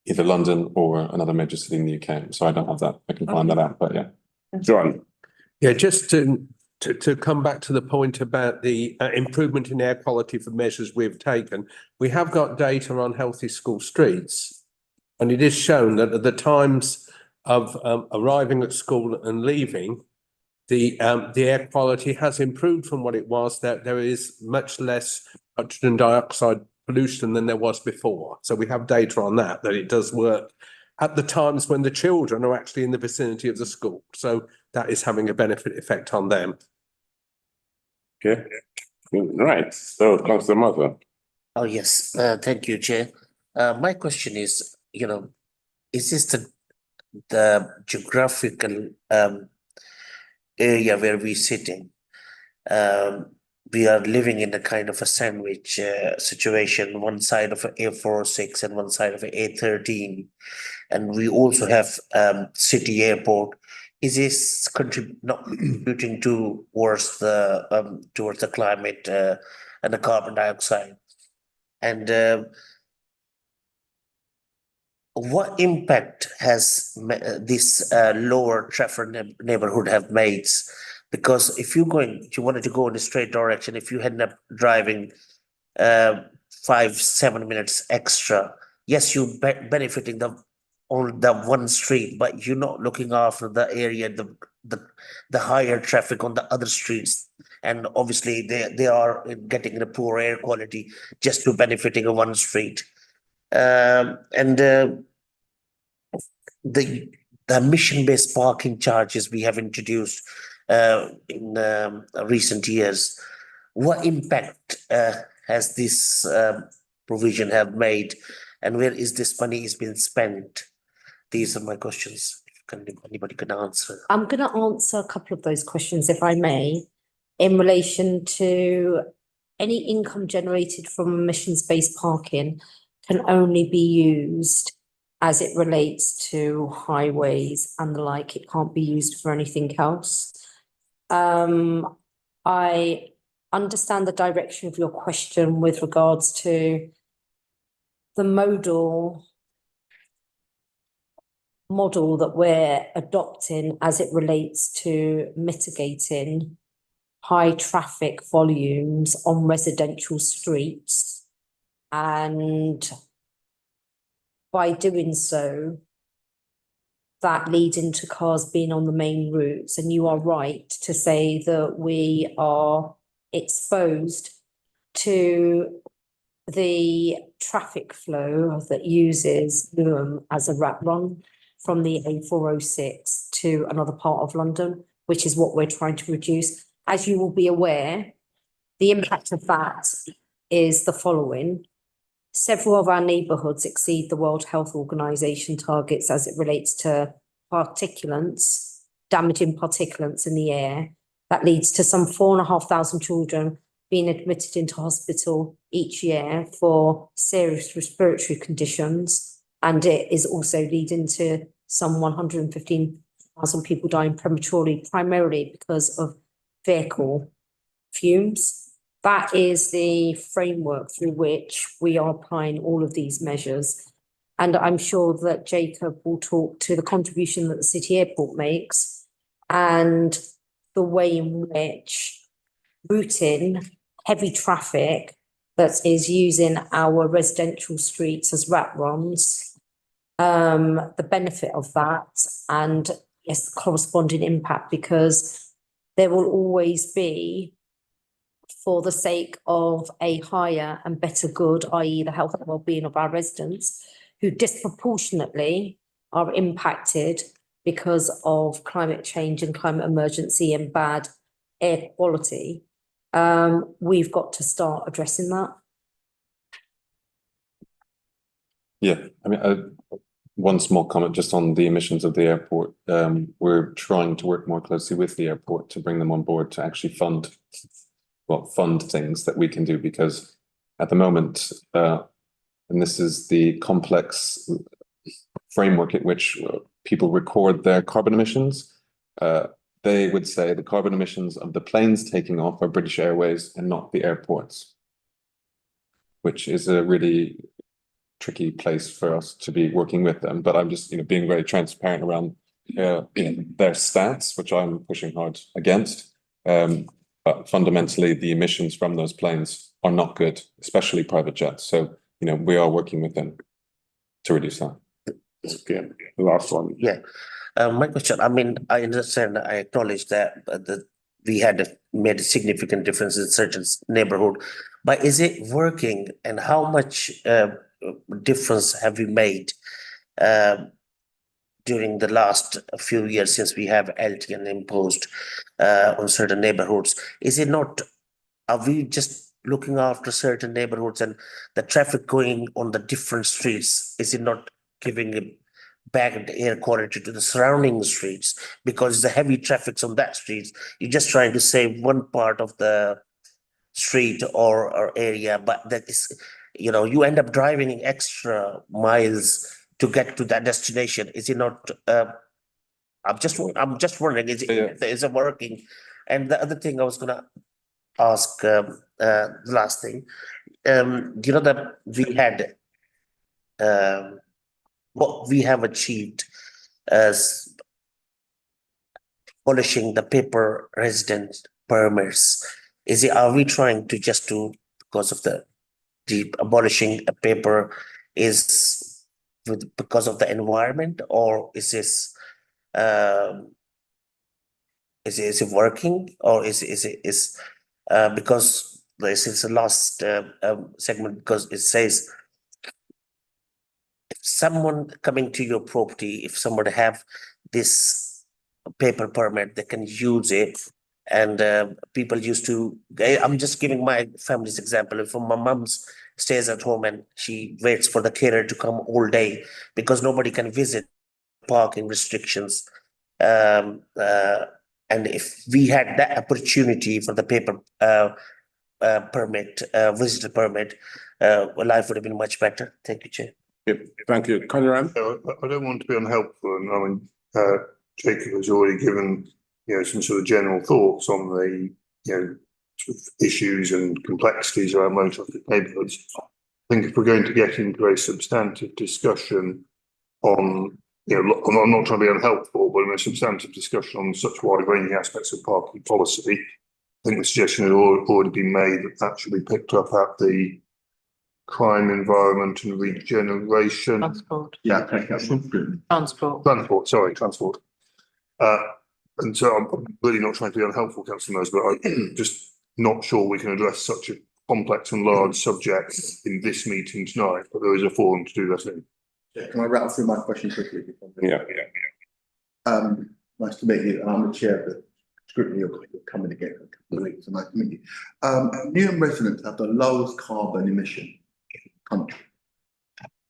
either London or another major city in the UK. So I don't have that. I can find that out, but yeah. John. Yeah, just to come back to the point about the improvement in air quality for measures we've taken, we have got data on healthy school streets, and it is shown that at the times of arriving at school and leaving, the air quality has improved from what it was. That there is much less nitrogen dioxide pollution than there was before. So we have data on that it does work at the times when the children are actually in the vicinity of the school. So that is having a benefit effect on them. Okay. Right. So, Councillor Mother. Oh, yes. Thank you, Chair. My question is, is this the geographical area where we're sitting? We are living in a kind of a sandwich situation, one side of an A46 and one side of an A13. And we also have city airport. Is this not contributing towards the climate and the carbon dioxide? And what impact has this lower traffic neighborhood have made? Because if you wanted to go in a straight direction, if you end up driving 5-7 minutes extra, yes, you're benefiting on the one street, but you're not looking after the area, the higher traffic on the other streets, and obviously they are getting the poor air quality just to benefiting on one street. And the emission-based parking charges we have introduced in recent years, what impact has this provision have made, and where is this money is being spent? These are my questions. Anybody can answer. I'm going to answer a couple of those questions, if I may, in relation to any income generated from emissions-based parking can only be used as it relates to highways and the like. It can't be used for anything else. I understand the direction of your question with regards to the model that we're adopting as it relates to mitigating high traffic volumes on residential streets. And by doing so, that leads into cars being on the main routes. And you are right to say that we are exposed to the traffic flow that uses Newham as a rat run from the A406 to another part of London, which is what we're trying to reduce. As you will be aware, the impact of that is the following. Several of our neighbourhoods exceed the World Health Organization targets as it relates to particulates, damaging particulates in the air. That leads to some 4,500 children being admitted into hospital each year for serious respiratory conditions. And it is also leading to some 115,000 people dying prematurely, primarily because of vehicle fumes. That is the framework through which we are applying all of these measures. And I'm sure that Jacob will talk to the contribution that the City Airport makes and the way in which routing heavy traffic that is using our residential streets as rat runs, the benefit of that, and yes, the corresponding impact, because there will always be, for the sake of a higher and better good, i.e. the health and well-being of our residents, who disproportionately are impacted because of climate change and climate emergency and bad air quality. We've got to start addressing that. Yeah, I mean, one small comment just on the emissions of the airport. We're trying to work more closely with the airport to bring them on board to actually fund things that we can do, because at the moment, and this is the complex framework in which people record their carbon emissions. They would say the carbon emissions of the planes taking off are British Airways and not the airports, which is a really tricky place for us to be working with them. But I'm just, being very transparent around their stats, which I'm pushing hard against. But fundamentally, the emissions from those planes are not good, especially private jets. So, we are working with them to reduce that. Okay, the last one. Yeah. My question, I mean, I understand, I acknowledge that we had made a significant difference in certain neighborhood, but is it working, and how much difference have we made during the last few years since we have LTN imposed on certain neighborhoods? Is it not, are we just looking after certain neighborhoods and the traffic going on the different streets, is it not giving a bad air quality to the surrounding streets because the heavy traffic's on that street? You're just trying to save one part of the street or area, but that is, you end up driving extra miles to get to that destination. Is it not? I'm just wondering, is it working? And the other thing I was gonna ask, the last thing, that we had, what we have achieved as abolishing the paper resident permits. Are we trying to just do because of the abolishing a paper is because of the environment, or is this is it working, or is because this is the last segment, because it says someone coming to your property, if somebody have this paper permit, they can use it. And people used to, I'm just giving my family's example. If my mum's stays at home and she waits for the carer to come all day because nobody can visit, parking restrictions. And if we had that opportunity for the paper permit, visitor permit, life would have been much better. Thank you, Chair. Yep, thank you. Conran? I don't want to be unhelpful, and I mean, Jacob has already given, some sort of general thoughts on the, sort of issues and complexities around low traffic neighbourhoods. I think if we're going to get into a substantive discussion on, I'm not trying to be unhelpful, but in a substantive discussion on such wide-ranging aspects of parking policy, I think the suggestion had already been made that should be picked up at the crime, environment and regeneration. Transport. Yeah, transport. And so I'm really not trying to be unhelpful, Councillor Mose, but I'm just not sure we can address such a complex and large subject in this meeting tonight, but there is a forum to do that in. Yeah, can I rattle through my question quickly? Yeah. Nice to meet you. I'm the chair of the Scrutiny. You're coming again in a couple of weeks. Nice to meet you. Newham residents have the lowest carbon emission in the country.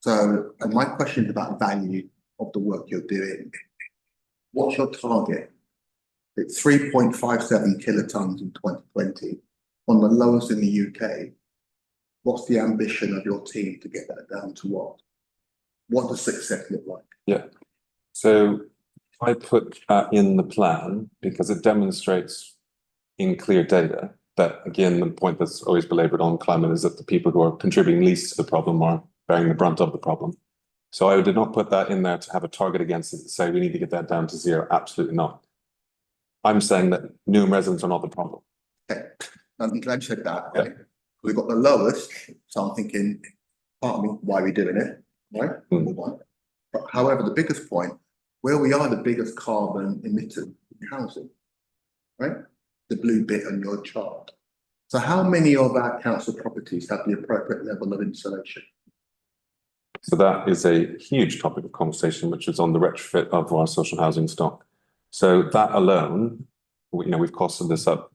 So, and my question is about value of the work you're doing. What's your target? It's 3.57 kilotons in 2020, on the lowest in the UK. What's the ambition of your team to get that down to what? What does success look like? Yeah. So I put that in the plan because it demonstrates in clear data that, again, the point that's always belabored on climate is that the people who are contributing least to the problem are bearing the brunt of the problem. So I did not put that in there to have a target against it to say we need to get that down to zero. Absolutely not. I'm saying that Newham residents are not the problem. Okay, I'm glad you said that. Yeah. Right? We've got the lowest, so I'm thinking, part of me, why are we doing it? Right? Number one. But however, the biggest point, where we are the biggest carbon emitter in housing, right? The blue bit on your chart. So how many of our council properties have the appropriate level of insulation? So that is a huge topic of conversation, which is on the retrofit of our social housing stock. So that alone, we've costed this up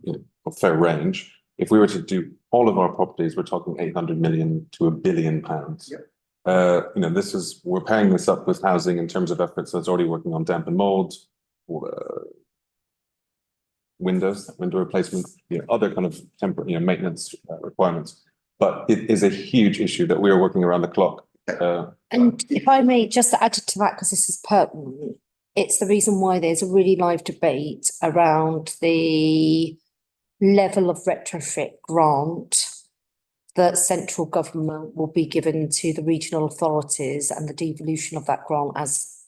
a fair range. If we were to do all of our properties, we're talking 800 million to £1 billion. Yep. We're pairing this up with housing in terms of efforts that's already working on damp and mold, window replacement, other kind of temporary, maintenance requirements. But it is a huge issue that we are working around the clock. And if I may just add to that, because this is pertinent, it's the reason why there's a really live debate around the level of retrofit grant that central government will be given to the regional authorities and the devolution of that grant as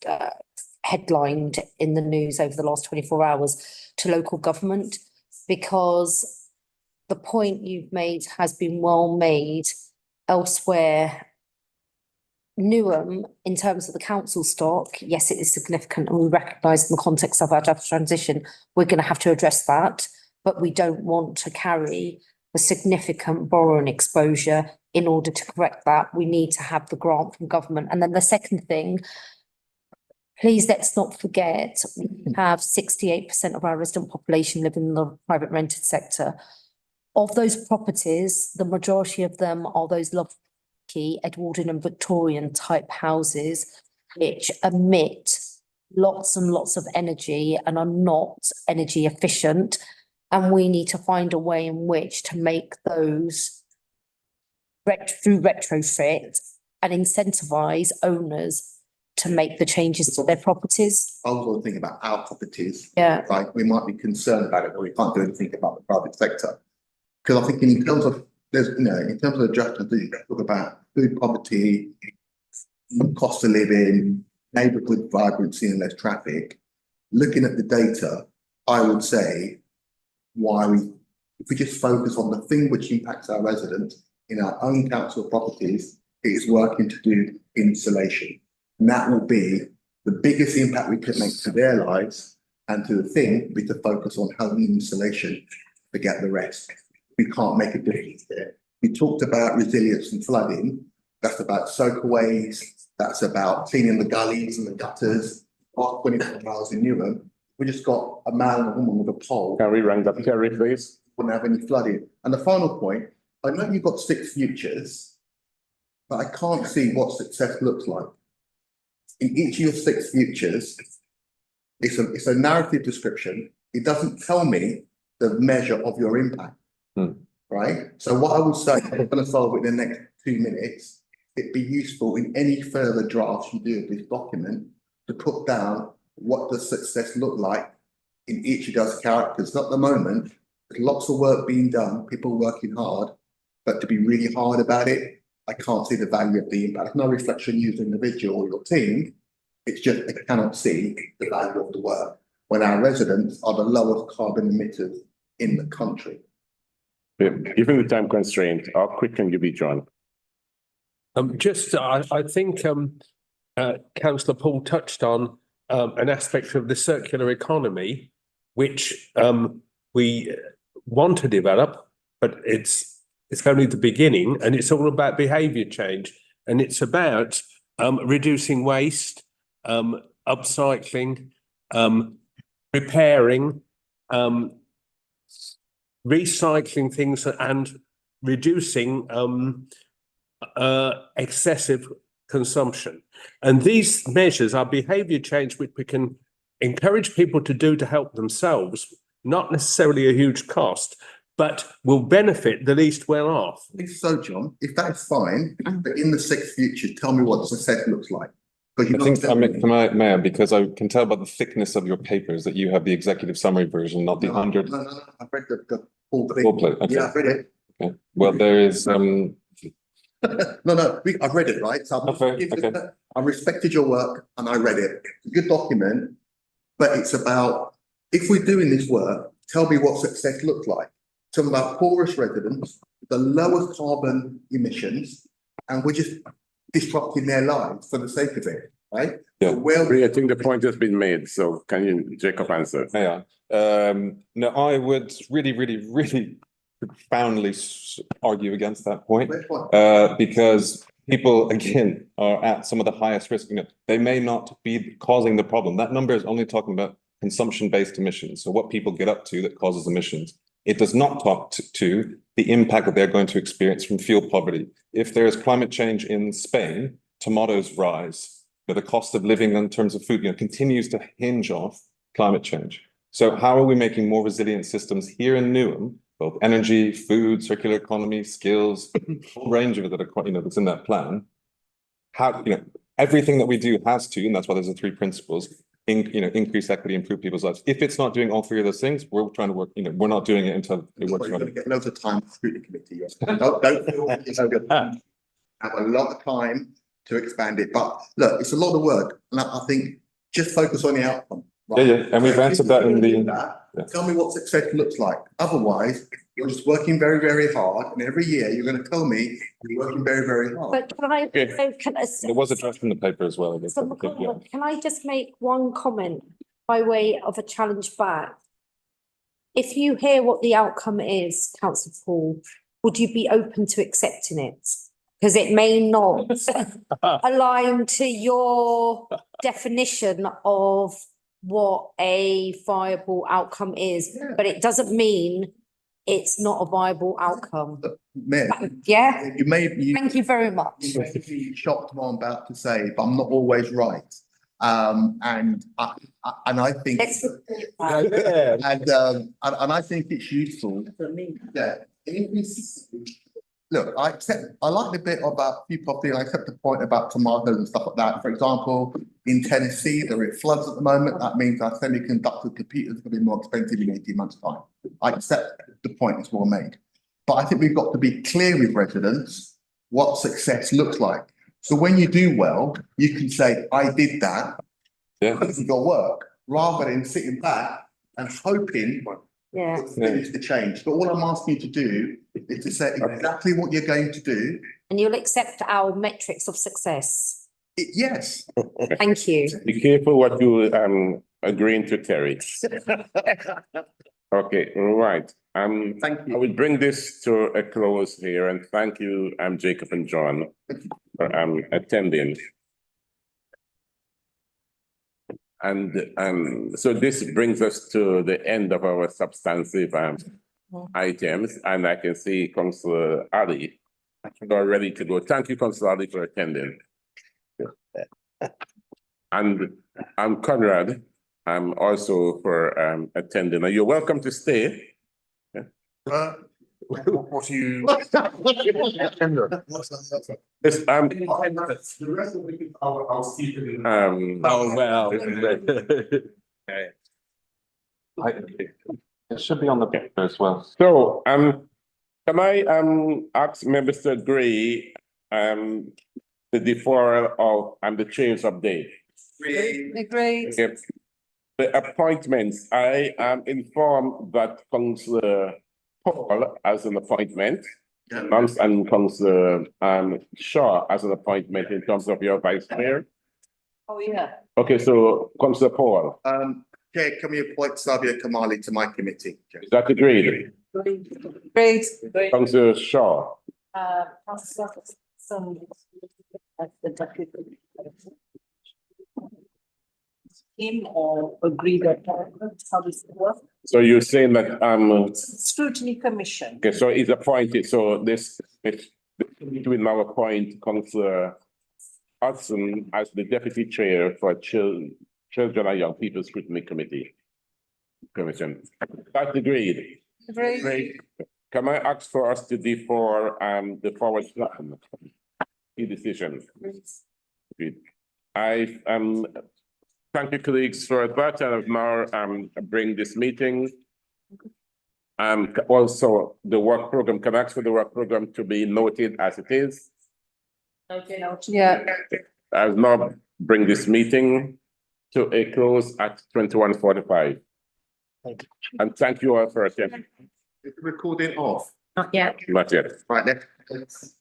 headlined in the news over the last 24 hours to local government, because the point you've made has been well made elsewhere. Newham, in terms of the council stock, yes, it is significant, and we recognise in the context of our just transition, we're going to have to address that, but we don't want to carry a significant borrowing exposure in order to correct that. We need to have the grant from government. And then the second thing, please let's not forget, we have 68% of our resident population living in the private rented sector. Of those properties, the majority of them are those lovely Edwardian and Victorian type houses, which emit lots and lots of energy and are not energy efficient. And we need to find a way in which to make those through retrofit and incentivize owners to make the changes to their properties. I was also thinking about our properties. Yeah. Like we might be concerned about it, but we can't do anything about the private sector. Because I think in terms of in terms of adjustments, you talk about food poverty, cost of living, neighbourhood vibrancy and less traffic. Looking at the data, I would say if we just focus on the thing which impacts our residents in our own council properties, it is working to do insulation. And that will be the biggest impact we could make to their lives, and to the thing would be to focus on home insulation, forget the rest. We can't make a difference there. We talked about resilience and flooding. That's about soakaways, that's about cleaning the gullies and the gutters, park 24 miles in Newham. We just got a man and a woman with a pole. Can we run that, Terry, please? Wouldn't have any flooding. And the final point, I know you've got 6 futures, but I can't see what success looks like. In each of your 6 futures, it's a narrative description. It doesn't tell me the measure of your impact, right? So what I would say, I'm going to solve it in the next 2 minutes. It'd be useful in any further drafts you do of this document to put down what does success look like in each of those characters. At the moment, there's lots of work being done, people working hard, but to be really hard about it, I can't see the value of the impact. It's no reflection on you as an individual or your team. It's just I cannot see the value of the work when our residents are the lowest carbon emitters in the country. Given the time constraint, how quick can you be, John? I think Councillor Paul touched on an aspect of the circular economy, which we want to develop, but it's only the beginning, and it's all about behaviour change, and it's about reducing waste, upcycling, repairing, recycling things, and reducing excessive consumption. And these measures are behaviour change which we can encourage people to do to help themselves, not necessarily a huge cost, but will benefit the least well off. If so, John, if that's fine, but in the 6 futures, tell me what success looks like. I think, Mayor, because I can tell by the thickness of your papers that you have the executive summary version, not the 100. No, I've read the full thing. Full plate, okay. Yeah, I've read it. Okay. Well, there is I've read it, right? So I respected your work and I read it. It's a good document, but it's about, if we're doing this work, tell me what success looks like. Tell me about poorest residents, the lowest carbon emissions, and we're just disrupting their lives for the sake of it, right? Yeah. I think the point has been made, so can you, Jacob, answer? Yeah. No, I would really profoundly argue against that point, because people, again, are at some of the highest risk. You know, they may not be causing the problem. That number is only talking about consumption-based emissions, so what people get up to that causes emissions. It does not talk to the impact that they're going to experience from fuel poverty. If there is climate change in Spain, tomatoes rise. The cost of living in terms of food, continues to hinge off climate change. So how are we making more resilient systems here in Newham, both energy, food, circular economy, skills, a whole range of it that are, that's in that plan? How, everything that we do has to, and that's why there's the 3 principles, increase equity, improve people's lives. If it's not doing all 3 of those things, we're trying to work, we're not doing it until it works. You're going to get loads of time for the Scrutiny Committee. Don't feel have a lot of time to expand it. But look, it's a lot of work. And I think just focus on the outcome. Right? Yeah. And we've answered that in the... Tell me what success looks like. Otherwise, you're just working very, very hard. And every year you're going to tell me you're working very, very hard. But It was addressed in the paper as well. Can I just make one comment by way of a challenge back? If you hear what the outcome is, Councillor Paul, would you be open to accepting it? Because it may not align to your definition of what a viable outcome is, but it doesn't mean it's not a viable outcome. Mayor, yeah. Thank you very much. You may be shocked what I'm about to say, but I'm not always right. And I think and I think it's useful. Yeah. Look, I like the bit about food poverty. I accept the point about tomatoes and stuff like that. For example, in Tennessee, there are floods at the moment. That means our semiconductor computers are going to be more expensive in 18 months' time. I accept the point that's well made. But I think we've got to be clear with residents what success looks like. So when you do well, you can say, I did that. Yeah. Because of your work, rather than sitting back and hoping finish the change. But all I'm asking you to do is to say exactly what you're going to do. And you'll accept our metrics of success. Yes. Thank you. Be careful what you agreeing to, Terry. Okay, right. Thank you. I will bring this to a close here, and thank you, Jacob and John, for attending. And so this brings us to the end of our substantive items, and I can see Councillor Ali are ready to go. Thank you, Councillor Ali, for attending. And I'm Conrad. I'm also for attending. You're welcome to stay. What are you? Yes, The rest of the I'll see you. Oh, well. It should be on the paper as well. So, can I ask members to agree the deferral of the change of date? Agreed. If the appointments, I am informed that Councillor Paul has an appointment. And Councillor Shaw as an appointment in terms of your vice mayor. Oh, yeah. Okay, so Councillor Paul, Chair, can we appoint Sabia Kamali to my committee? is that agreed? Agreed. Councillor Shaw, The deputy. Him or agree that, how does it work? so you're saying that Scrutiny Commission. okay, so he's appointed, so this we will now appoint Councillor Hudson as the deputy chair for Children and Young People Scrutiny Commission. That's agreed. Agreed. Great. Can I ask for us to defer the forward plan? The decision. Agreed. I thank you, colleagues, for that. I've now bring this meeting. Also the work program, can I ask for the work program to be noted as it is? Okay. Yeah. I'll now bring this meeting to a close at 21:45. And thank you all for attending. Is the recording off? Not yet. Not yet. Right, let's